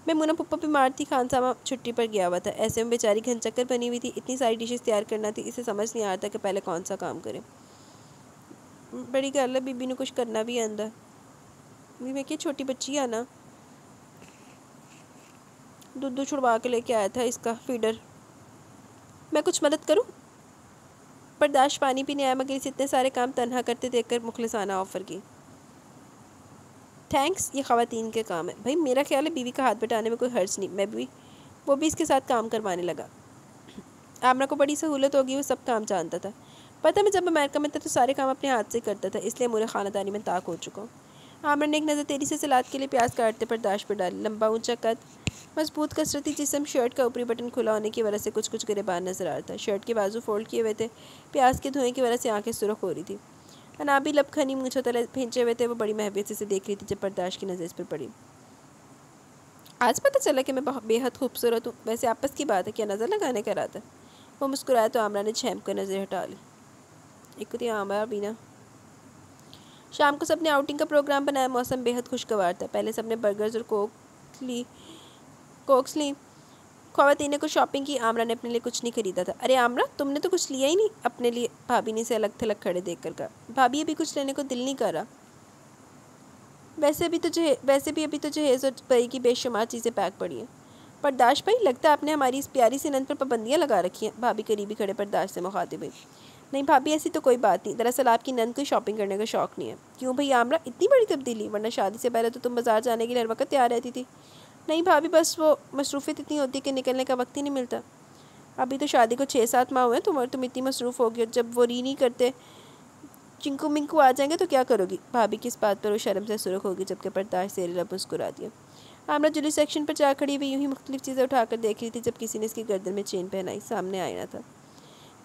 मैमूना पुप्पा बीमार थी, खान सामा छुट्टी पर गया हुआ था। ऐसे में बेचारी घनचक्कर बनी हुई थी। इतनी सारी डिशेस तैयार करना थी, इसे समझ नहीं आ रहा था कि पहले कौन सा काम करे। बड़ी गल है, बीबी ने कुछ करना भी आंदा। मैं क्या छोटी बच्ची है ना, दूध छुड़वा के लेके आया था इसका फीडर। मैं कुछ मदद करूं? बर्दाश्त पानी पीने आया मगर इसे इतने सारे काम तन्हा करते देखकर मुखलिसाना ऑफ़र की। थैंक्स, ये ख़वातीन के काम है। भाई मेरा ख्याल है बीवी का हाथ बटाने में कोई हर्ज नहीं। मैं भी वो भी इसके साथ काम करवाने लगा। आमना को बड़ी सहूलत होगी, वो सब काम जानता था। पता मैं जब अमेरिका में था तो सारे काम अपने हाथ से करता था, इसलिए मुझे ख़ानदानी में ताक हो चुका हूँ। आमना ने एक नज़र तेरी से सलाद के लिए प्याज काटते बर्दाश्त पर डाली। लंबा ऊंचा कद, मजबूत कसरती जिस्म, शर्ट का ऊपरी बटन खुला होने की वजह से कुछ कुछ गिरेबान नजर आ रहा था। शर्ट के बाजू फोल्ड किए हुए थे। प्याज के धुएं की वजह से आंखें सुर्ख हो रही थी। अनाबी लबखनी मूंछों तले फेंचे हुए थे। वो बड़ी महवियत से देख रही थी जब बर्दाश्त की नज़र इस पर पड़ी। आज पता चला कि मैं बेहद खूबसूरत हूँ। वैसे आपस की बात है, क्या नज़र लगाने का इरादा? वो मुस्कुराया तो आमरा ने झेम कर नज़र हटा ली। एक आमरा बीना। शाम को सबने आउटिंग का प्रोग्राम बनाया। मौसम बेहद खुशगवार था। पहले सबने बर्गर्स और कोक्स ली। ख़वातीन ने कुछ शॉपिंग की। आमरा ने अपने लिए कुछ नहीं खरीदा था। अरे आमरा, तुमने तो कुछ लिया ही नहीं अपने लिए, भाभी ने इसे अलग थलग खड़े देख कर कहा। भाभी अभी कुछ लेने को दिल नहीं कर रहा। वैसे भी अभी तो जहेज़ और बई की बेशुमार चीज़ें पैक पड़ी हैं। बर्दाश्त भाई, लगता है आपने हमारी इस प्यारी सी नंद पर पाबंदियाँ लगा रखी हैं। भाभी करीबी खड़े बर्दाश्त से मुखातिब हुई। नहीं भाभी, ऐसी तो कोई बात नहीं। दरअसल आपकी नंद को शॉपिंग करने का शौक़ नहीं है। क्यों भाई आमरा, इतनी बड़ी तब्दीली? वरना शादी से पहले तो तुम बाज़ार जाने के लिए हर वक्त तैयार रहती थी। नहीं भाभी, बस वो मसरूफ़ियत इतनी होती है कि निकलने का वक्त ही नहीं मिलता। अभी तो शादी को 6-7 माह हुए हैं तुम इतनी मसरूफ़ होगी। जब वो री नहीं करते, चिंकू मिंकू आ जाएंगे तो क्या करोगी? भाभी की इस बात पर वो शर्म से सुर्ख होगी, जबकि बर्दाश्त से लब मुस्कुरा दिया। आमरा जुली सेक्शन पर जा खड़ी हुई यूँ ही मुख्तलिफ चीज़ें उठाकर देख रही थी जब किसी ने इसकी गर्दन में चेन पहनाई। सामने आईना था।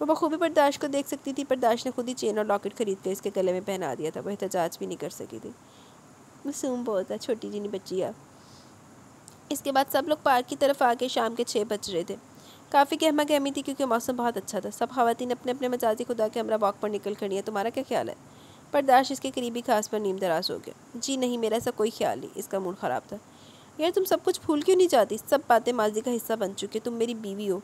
वो बखूबी बर्दाश्त को देख सकती थी। बर्दाश्त ने खुद ही चेन और लॉकेट खरीद कर इसके गले में पहना दिया था। वो एहतजाज भी नहीं कर सकी थी। मासूम बहुत है, छोटी जी नहीं बच्ची है। इसके बाद सब लोग पार्क की तरफ आके शाम के 6 बज रहे थे। काफ़ी गहमा गहमी थी क्योंकि मौसम बहुत अच्छा था। सब ख़वातीन अपने अपने मजाजी खुदा के हमरा वॉक पर निकल खड़ी है। तुम्हारा क्या ख्याल है? बर्दाश्त इसके करीबी खास पर नीम दराज हो गया। जी नहीं, मेरा ऐसा कोई ख्याल नहीं। इसका मूड ख़राब था। यार तुम सब कुछ भूल क्यों नहीं जाती? सब बातें माजी का हिस्सा बन चुकी। तुम मेरी बीवी हो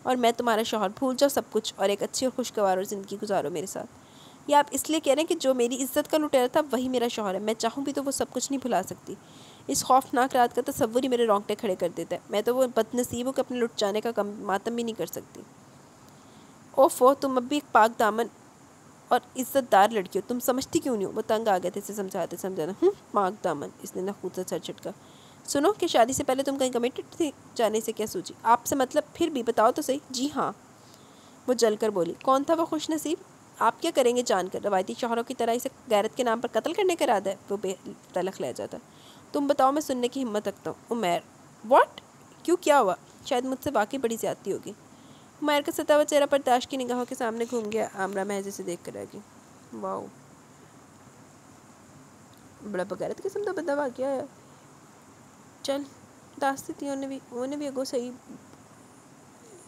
और मैं तुम्हारा शौहर। भूल जाओ सब कुछ और एक अच्छी और खुशगवार और ज़िंदगी गुजारो मेरे साथ। या आप इसलिए कह रहे हैं कि जो मेरी इज्जत का लुटेरा था वही मेरा शौहर है? मैं चाहूँ भी तो वो सब कुछ नहीं भुला सकती। इस खौफनाक रात का तसव्वुर ही मेरे रोंगटे खड़े कर देता है। मैं तो वो बदनसीब हूँ कि अपने लुट जाने का मातम भी नहीं कर सकती। ओफो, तुम अब भी एक पाक दामन और इज्जतदार लड़की हो। तुम समझती क्यों नहीं हो? वो तंग आ गए थे इसे समझाना। पाक दामन, इसने नखूत से सर झटका। सुनो कि शादी से पहले तुम कहीं कमिटेड थी? जाने से क्या सूझी? आपसे मतलब? फिर भी बताओ तो सही। जी हाँ, वो जलकर बोली। कौन था वो खुशनसीब? आप क्या करेंगे जानकर? रवायती शौहरों की तरह इसे गैरत के नाम पर कत्ल करने का इरादा है? वो बेतलख ले जाता। तुम बताओ, मैं सुनने की हिम्मत रखता हूँ। उमैर, व्हाट? क्यों, क्या हुआ? शायद मुझसे वाकई बड़ी ज़्यादती होगी। उमैर का सता हुआ चेहरा बर्दाश्त की निगाहों के सामने घूम गया। आमरा महज से देख कर रह गई। वाओ, बड़ा बगैरत किस्म का बंदा वाकया है। चल दस देती उन्हें भी अगो सही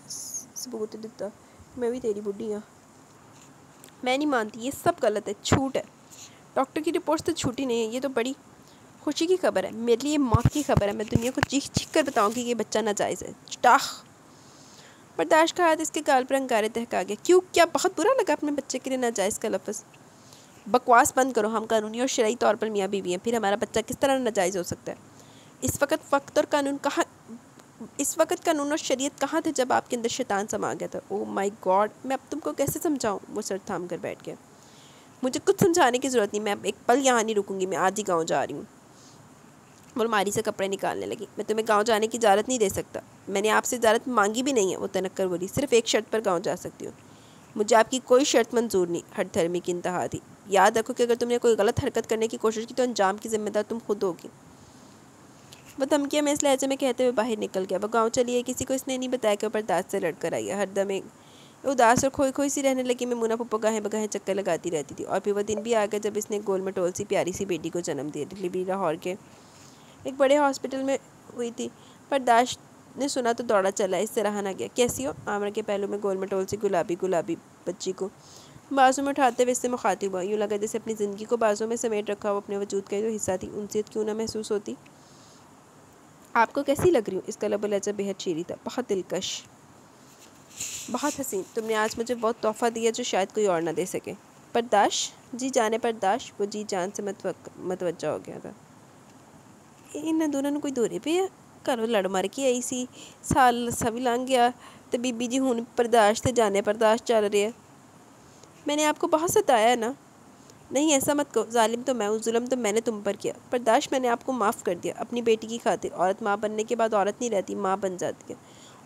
सबूत दिता। मैं भी तेरी बुढ़ी हाँ। मैं नहीं मानती, ये सब गलत है, झूठ है। डॉक्टर की रिपोर्ट्स तो झूठी नहीं है। ये तो बड़ी खुशी की खबर है मेरे लिए, मौत की खबर है। मैं दुनिया को चीख चीख कर बताऊंगी कि ये बच्चा नाजायज़ है। स्टाख। बर्दाश्त का हाथ इसके गाल पर अंगारे तहका गया। क्यों, क्या बहुत बुरा लगा अपने बच्चे के लिए नाजायज़ का लफ्ज़? बकवास बंद करो। हम कानूनी और शरई तौर पर मियाँ बीवी हैं, फिर हमारा बच्चा किस तरह नाजायज़ हो सकता है? इस वक्त कानून और शरीयत कहाँ थे जब आपके अंदर शैतान समा गया था? ओह माय गॉड, मैं अब तुमको कैसे समझाऊँ? वो सर थाम कर बैठ गया। मुझे कुछ समझाने की ज़रूरत नहीं, मैं अब एक पल यहाँ नहीं रुकूंगी। मैं आज ही गाँव जा रही हूँ। वो अलमारी से कपड़े निकालने लगी। मैं तुम्हें गांव जाने की इजाज़त नहीं दे सकता। मैंने आपसे इजाज़त मांगी भी नहीं है। वो तनक कर बोली। सिर्फ एक शर्त पर गांव जा सकती हूँ। मुझे आपकी कोई शर्त मंजूर नहीं। हठधर्मी की इंतहा थी। याद रखो कि अगर तुमने कोई गलत हरकत करने की कोशिश की तो अंजाम की जिम्मेदार तुम खुद होगी। वो धमकियाँ में इस लहजे में कहते हुए बाहर निकल गया। वो गाँव चली है, किसी को इसने नहीं बताया कि बर्दाश्त से लड़कर आई है। हरदम एक उदास और खोई खोई सी रहने लगी। मैमूना पुप्पो गाहें बगाहें चक्कर लगाती रहती थी। और फिर वो दिन भी आ गया जब इसने गोल मटोल सी प्यारी सी बेटी को जन्म दिया। डिलीवरी लाहौर के एक बड़े हॉस्पिटल में हुई थी। बर्दाश्त ने सुना तो दौड़ा चला, इस तरह ना गया। कैसी हो? आमरा के पहलू में गोल मटोल सी गुलाबी गुलाबी बच्ची को बाजू में उठाते हुए इससे मुखातिब हुआ। यूँ लगा जैसे अपनी ज़िंदगी को बाजू में समेट रखा हो, अपने वजूद का जो हिस्सा थी। उनसीयत क्यों ना महसूस होती। आपको कैसी लग रही हूँ? इसका लबो लहजा बेहद शीरी था। बहुत दिलकश, बहुत हसीन। तुमने आज मुझे बहुत तोहफ़ा दिया जो शायद कोई और ना दे सके। बर्दाश्त? जी जाने बर्दाश्त। वो जी जान से मतवज्जा हो गया था। इन्होंने दोनों कोई दौरे पे है, घरों लड़ मर के आई सी, साल सा भी लंघ गया तो बीबी जी हुण बर्दाश्त जाने बर्दाश्त चल रही है। मैंने आपको बहुत सताया है ना? नहीं ऐसा मत कहो, जालिम तो मैं हूँ, जुल्म तो मैंने तुम पर किया। बर्दाश्त मैंने आपको माफ़ कर दिया अपनी बेटी की खातिर। औरत माँ बनने के बाद औरत नहीं रहती, माँ बन जाती है,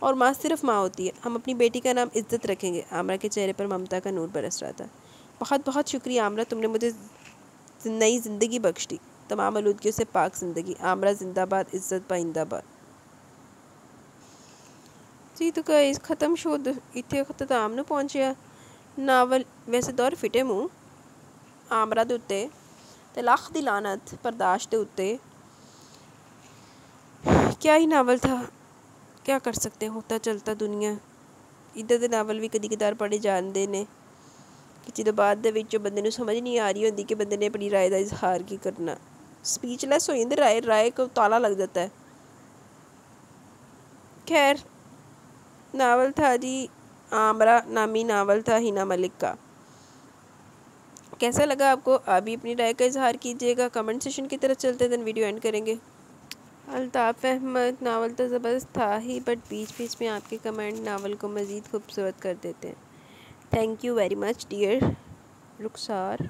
और माँ सिर्फ माँ होती है। हम अपनी बेटी का नाम इज़्ज़त रखेंगे। आमरा के चेहरे पर ममता का नूर बरस रहा था। बहुत बहुत शुक्रिया आमरा, तुमने मुझे नई ज़िंदगी बख्श दी, तमाम आलूदगियों से पाक ज़िंदगी। आमरा जिंदाबाद, इज़्ज़त पाइंदाबाद। जी तो गाइस ख़त्म शुद्ध इतने अख्ताम ਨੂੰ पहुंचे नावल। वैसे दौर फिटे मूँह आमरा ਦੇ ਉੱਤੇ ਤੇ ਲੱਖ ਦੀ ਲਾਨਤ बर्दाश्त ਦੇ ਉੱਤੇ। क्या ही नावल था, क्या कर सकते, होता चलता दुनिया। इधर ਦੇ नावल भी कदी कदार पढ़े जाते ने कि ਜਦੋਂ ਬਾਅਦ ਦੇ ਵਿੱਚ ਬੰਦੇ ਨੂੰ ਸਮਝ नहीं आ रही होती कि बंदे ने अपनी राय का इजहार की करना। स्पीचलेस हो जाते, राय को ताला लग जाता है। खैर नावल था जी आमरा नामी नावल था हिना मलिक का। कैसा लगा आपको? अभी अपनी राय का इजहार कीजिएगा। कमेंट सेशन की तरफ चलते दिन वीडियो एंड करेंगे। अल्ताफ़ अहमद नावल तो ज़बरदस्त था ही, बट बीच बीच में आपके कमेंट नावल को मज़ीद खूबसूरत कर देते हैं। Thank you very much dear Rukhsar.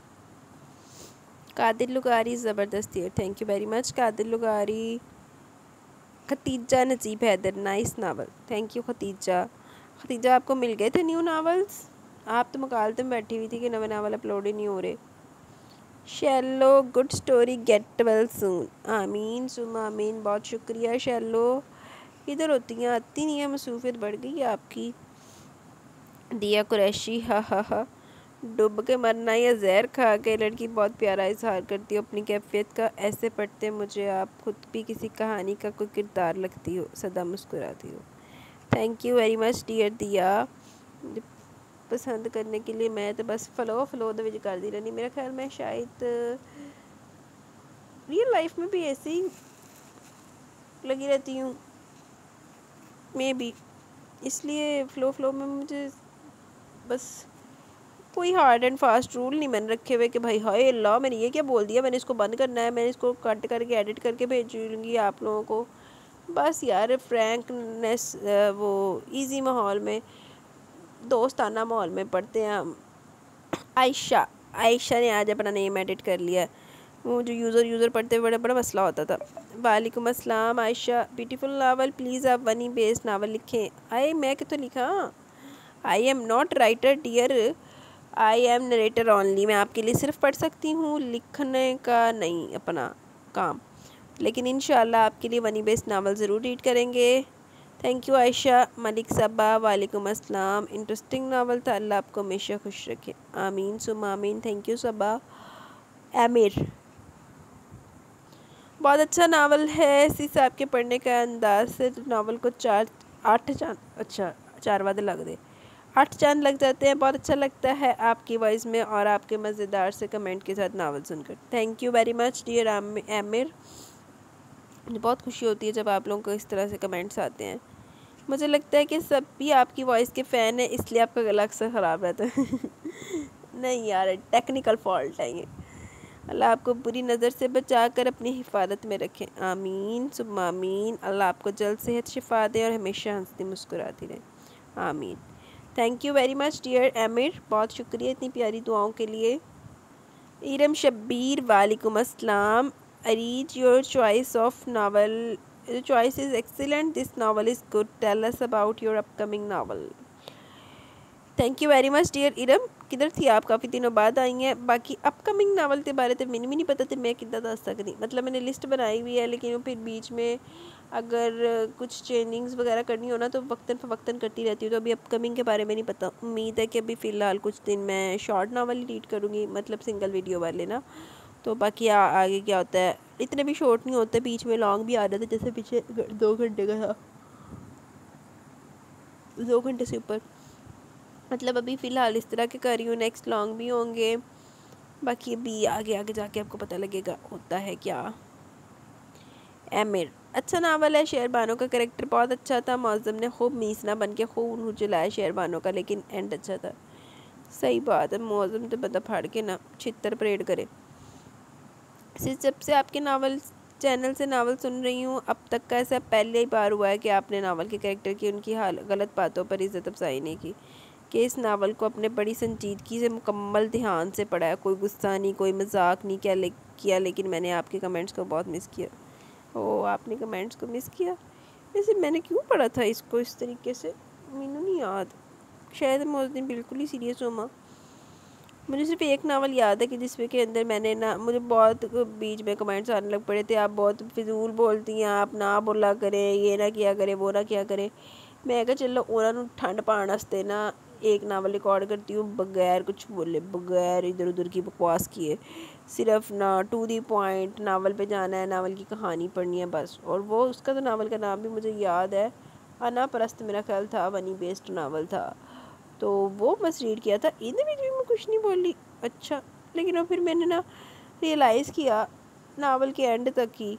Qadir Lugari ज़बरदस्त dear, thank you very much Qadir Lugari. Khatija Najeeb Haider nice novel, thank you Khatija. Khatija आपको मिल गए थे न्यू नावल्स? आप तो मकालते में बैठी हुई थी कि नवे नावल अपलोड ही नहीं हो रहे। Shallow good story get well soon, आमीन सुमा आमीन। बहुत शुक्रिया शैलो। इधर होती हैं, आती नहीं है, मसरूफियत बढ़ गई है आपकी। दिया कुरैशी हा हा हा। डूब के मरना या जहर खा के? लड़की बहुत प्यारा इजहार करती हो अपनी कैफियत का। ऐसे पढ़ते मुझे आप खुद भी किसी कहानी का कोई किरदार लगती हो। सदा मुस्कुराती हो। Thank you very much dear Diya. पसंद करने के लिए मैं तो बस फ्लो दे विच कर दी रहनी। मेरा ख्याल मैं शायद रियल लाइफ में भी ऐसे ही लगी रहती हूँ मे बी, इसलिए फ्लो में मुझे बस कोई हार्ड एंड फास्ट रूल नहीं मैंने रखे हुए कि भाई हाय अल्लाह मैंने ये क्या बोल दिया, मैंने इसको बंद करना है, मैंने इसको कट करके एडिट करके भेजूँगी आप लोगों को। बस यार फ्रैंकनेस, वो इजी माहौल में, दोस्ताना माहौल में पढ़ते हैं हम। आयशा ने आज अपना नेम एडिट कर लिया। वो जो यूज़र पढ़ते हुए बड़ा बड़ा मसला होता था। वालेकुम अस्सलाम आयशा। ब्यूटीफुल नावल प्लीज़ आप वनी बेस्ड नावल लिखें। मैं कितों लिखा? I am not writer dear, I am narrator only. मैं आपके लिए सिर्फ पढ़ सकती हूँ, लिखने का नहीं अपना काम। लेकिन इंशाल्लाह आपके लिए वनी बेस्ड नावल ज़रूर रीड करेंगे। Thank you Ayesha. मलिक सबा वालेकुम अस्सलाम। इंटरेस्टिंग नावल था, अल्लाह आपको हमेशा खुश रखे। आमीन सुम आमीन। थैंक यू सबा। आमिर बहुत अच्छा नावल है। सी साहब के पढ़ने का अंदाज से नावल को 8 चांद, अच्छा 4 वादे लग दे 8 चांद लग जाते हैं। बहुत अच्छा लगता है आपकी वॉइस में और आपके मज़ेदार से कमेंट के साथ नावल सुनकर। Thank you very much dear Aamir. मुझे बहुत खुशी होती है जब आप लोगों को इस तरह से कमेंट्स आते हैं। मुझे लगता है कि सब भी आपकी वॉइस के फ़ैन है, इसलिए आपका गला अक्सर ख़राब रहता है। नहीं यार, टेक्निकल फॉल्ट है ये। अल्लाह आपको बुरी नज़र से बचा कर अपनी हिफाजत में रखें। आमीन सुम आमीन। अल्लाह आपको जल्द सेहत शिफा दे और हमेशा हंसती मुस्कुराती रहे। आमीन। Thank you very much dear Aamir, बहुत शुक्रिया इतनी प्यारी दुआओं के लिए। इरम शब्बीर वालेकुम अस्सलाम। Read your choice of novel, the choice is excellent, this novel is good, tell us about your upcoming novel। Thank you very much dear Iram. किधर थी आप? काफ़ी दिनों बाद आई हैं। बाकी अपकमिंग नावल के बारे में मैंने भी नहीं पता था, मैं कितना दस सकती। मतलब मैंने लिस्ट बनाई हुई है, लेकिन फिर बीच में अगर कुछ चेंजिंग्स वगैरह करनी हो ना तो वक्तन करती रहती हूँ। तो अभी अपकमिंग के बारे में नहीं पता। उम्मीद है कि अभी फ़िलहाल कुछ दिन मैं शॉर्ट नावल ही रीड करूँगी, मतलब सिंगल वीडियो वाले ना, तो बाकी आगे क्या होता है, इतने भी शॉर्ट नहीं होते, बीच में लॉन्ग भी आ रहे थे, जैसे पीछे 2 घंटे का था, 2 घंटे से ऊपर। मतलब अभी फ़िलहाल इस तरह के कर रही हूँ, नेक्स्ट लॉन्ग भी होंगे, बाकी अभी आगे आगे जाके आपको पता लगेगा होता है क्या। एमिर अच्छा नावल है, शेरबानो का करेक्टर बहुत अच्छा था, मौज़म ने खूब मीसना बन के खूब उन्हें जलाया शेरबानो का, लेकिन एंड अच्छा था। सही बात है, मौज़म तो बता फाड़ के ना छितर परेड करे। सिर्फ जब से आपके नावल चैनल से नावल सुन रही हूँ अब तक का ऐसा पहले ही बार हुआ है कि आपने नावल के कैरेक्टर की उनकी हाल गलत बातों पर इज़्ज़त अफजाई नहीं की, कि इस नावल को अपने बड़ी संजीदगी से मुकम्मल ध्यान से पढ़ा है, कोई गुस्सा नहीं, कोई मजाक नहीं किया, लेकिन मैंने आपके कमेंट्स को बहुत मिस किया। ओ, आपने कमेंट्स को मिस किया? वैसे मैंने क्यों पढ़ा था इसको इस तरीके से, मैंने नहीं याद, शायद मैं उस दिन बिल्कुल ही सीरियस हूँ माँ। मुझे सिर्फ एक नावल याद है कि जिसमें के अंदर मैंने ना, मुझे बहुत बीच में कमेंट्स आने लग पड़े थे, आप बहुत फिजूल बोलती हैं, आप ना बोला करें, ये ना किया करें, वो ना किया करें। मैं कहा चलो उन्होंने ठंड पाने वास्ते ना एक नावल रिकॉर्ड करती हूँ बगैर कुछ बोले, बगैर इधर उधर की बकवास किए, सिर्फ ना टू दी पॉइंट, नावल पे जाना है, नावल की कहानी पढ़नी है बस। और वो उसका तो नावल का नाम भी मुझे याद है, अना परस्त मेरा ख्याल था, वनी बेस्ड नावल था, तो वो बस रीड किया था, इन बीच में कुछ नहीं बोली। अच्छा, लेकिन फिर मैंने ना रियलाइज़ किया नावल के एंड तक ही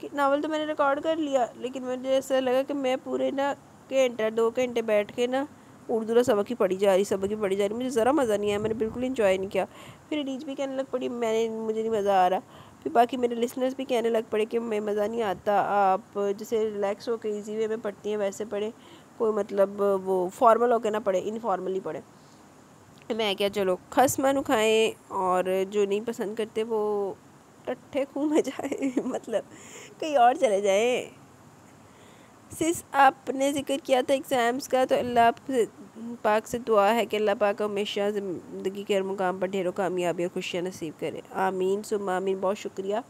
कि नावल तो मैंने रिकॉर्ड कर लिया, लेकिन मुझे ऐसा लगा कि मैं पूरे ना घंटा 2 घंटे बैठ के ना उर्दू का सबक ही पढ़ी जा रही, मुझे ज़रा मज़ा नहीं आया, मैंने बिल्कुल इंजॉय नहीं किया। फिर रीच भी कहने लग पड़ी मुझे नहीं मज़ा आ रहा, फिर बाकी मेरे लिसनर्स भी कहने लग पड़े कि मैं मज़ा नहीं आता, आप जैसे रिलैक्स होकर ईजी वे में पढ़ती हैं वैसे पढ़े, कोई मतलब वो फॉर्मल होकर ना पढ़े, इनफॉर्मली पढ़े। मैं क्या, चलो खस मन खाएँ, और जो नहीं पसंद करते वो टट्ठे खूह में जाए मतलब कहीं और चले जाएं। सिस आपने ज़िक्र किया था एग्ज़ाम्स का, तो अल्लाह पाक से दुआ है कि अल्लाह पाक हमेशा ज़िंदगी के हर मुकाम पर ढेरों कामयाबी और खुशियाँ नसीब करे, आमीन सुम्मा आमीन। बहुत शुक्रिया।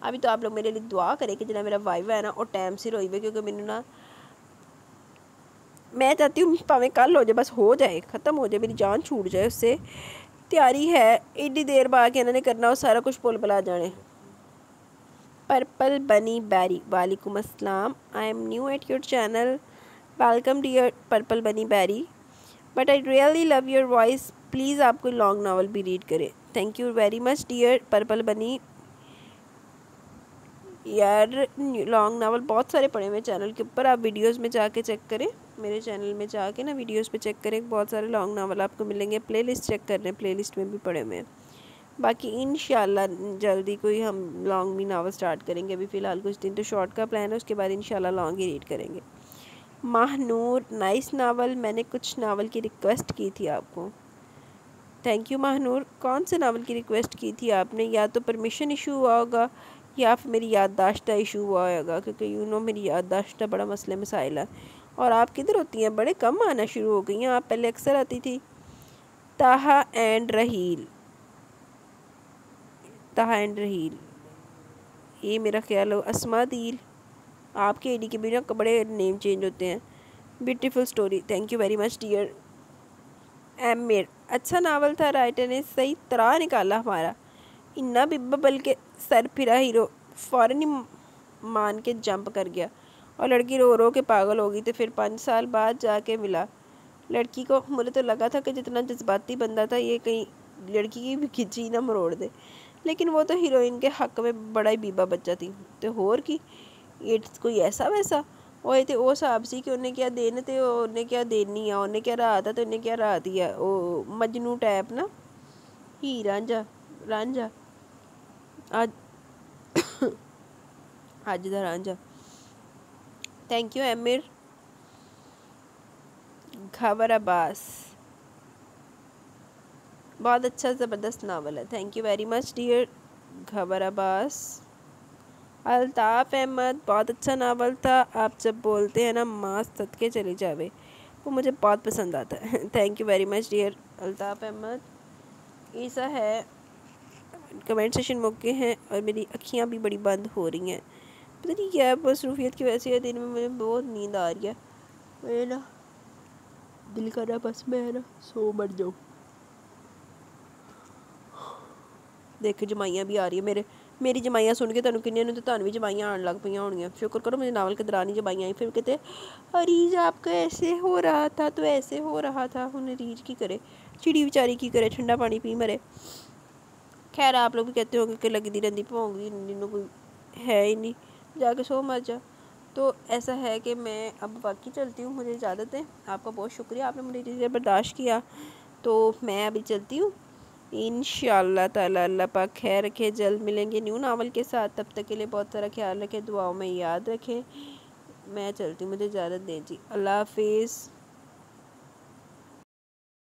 अभी तो आप लोग मेरे लिए दुआ करें कि जना मेरा वाइवा है ना और टाइम से रोई हुए, क्योंकि मैंने ना, मैं चाहती हूँ भावें कल हो जाए, बस हो जाए, ख़त्म हो जाए, मेरी जान छूट जाए उससे, तैयारी है एडी देर बाद के इन्होंने करना, और सारा कुछ पुल बुला जाने। पर्पल बनी बैरी वालेकुम अस्सलाम, I am new at your channel, welcome dear purple bunny berry, but I really love your voice, please आप कोई लॉन्ग नावल भी रीड करें। Thank you very much dear purple bunny. यार long novel बहुत सारे पड़े हुए चैनल के ऊपर, आप वीडियोस में जाके चेक करें, मेरे चैनल में जाके ना वीडियोस पे चेक करें, बहुत सारे लॉन्ग नावल आपको मिलेंगे, प्लेलिस्ट चेक कर रहे हैं, प्लेलिस्ट में भी पड़े हुए हैं। बाकी इंशाल्लाह जल्दी कोई हम लॉन्ग भी नावल स्टार्ट करेंगे, अभी फ़िलहाल कुछ दिन तो शॉर्ट का प्लान है, उसके बाद इंशाल्लाह लॉन्ग ही रीड करेंगे। महानूर नाइस नावल, मैंने कुछ नावल की रिक्वेस्ट की थी आपको। Thank you Mahnoor. कौन से नावल की रिक्वेस्ट की थी आपने? या तो परमिशन इशू हुआ होगा या फिर मेरी याददाश्त इशू हुआ होगा, क्योंकि यू नो मेरी याददाश्त बड़ा मसले मसाइल है। और आप किधर होती हैं? बड़े कम आना शुरू हो गई हैं, आप पहले अक्सर आती थी। ताहा एंड रहील, ताहा एंड रहील, ये मेरा ख्याल है अस्मा दील, आपके एडी के भी ना बड़े नेम चेंज होते हैं। Beautiful story, thank you very much dear. Amir अच्छा नावल था, राइटर ने सही तरह निकाला हमारा, इन्ना बिब्बा बल्कि सर फिरा हीरो फ़ौरन ही मान के जंप कर गया, और लड़की रो रो के पागल हो गई, तो फिर 5 साल बाद जाके मिला लड़की को। मुझे तो लगा था कि जितना जज्बाती बंदा था ये कहीं लड़की की भी खिंची ना मरोड़ दे, लेकिन वो तो हीरोइन के हक में बड़ा ही बीबा बच्चा थी। तो होर की ये कोई ऐसा वैसा ओए थे ओ साहब सी कि उन्हें क्या देने थे, उन्हें क्या देनी है, उन्हें क्या रहा था तो उन्हें क्या रहा दिया, ओ मजनू टाइप ना, ही रांझा रांझा आज आज दा रांझा। Thank you emir. खबर अब्बास बहुत अच्छा ज़बरदस्त नावल है, thank you very much dear Khabar Abbas. Altaf Ahmad बहुत अच्छा नावल था, आप जब बोलते हैं ना माँ सदके चले जावे, वो मुझे बहुत पसंद आता है thank you very much dear Altaf Ahmad. ऐसा है कमेंट सेशन मौके हैं और मेरी अखियाँ भी बड़ी बंद हो रही हैं, पता नहीं क्या मसरूफियत की वजह से दिन में मुझे बहुत नींद आ रही है, मेरे ना दिल कर रहा बस मैं ना सो मर जाऊँ। देख जमाइयाँ भी आ रही है मेरी जमाइयाँ सुन के तुहानू किन्नियां नूं ते तुहानू भी जमाइयाँ आने लग पईयां होणियां। शुक्र करो मुझे नावल के दौरान ही जमाइयाँ आई। फिर कहते अरीज आपका ऐसे हो रहा था तो ऐसे हो रहा था। हुण अरीज की करे, चिड़ी बेचारी की करे, ठंडा पानी पी मरे। खैर आप लोग भी कहते होंगे कि लगती रहती भोंगदी जिन्हों कोई है ही नहीं, जाके सो मर जा। तो ऐसा है कि मैं अब बाकी चलती हूँ, मुझे इजाज़त है। आपका बहुत शुक्रिया, आपने मुझे चीज़ें बर्दाश्त किया। तो मैं अभी चलती हूँ। इंशाअल्लाह ताला अल्लाह पाक खैर रखे, जल्द मिलेंगे न्यू नावल के साथ। तब तक के लिए बहुत सारा ख्याल रखें, दुआओं में याद रखें। मैं चलती हूँ, मुझे इजाज़त दें जी, अल्लाह हाफिज़।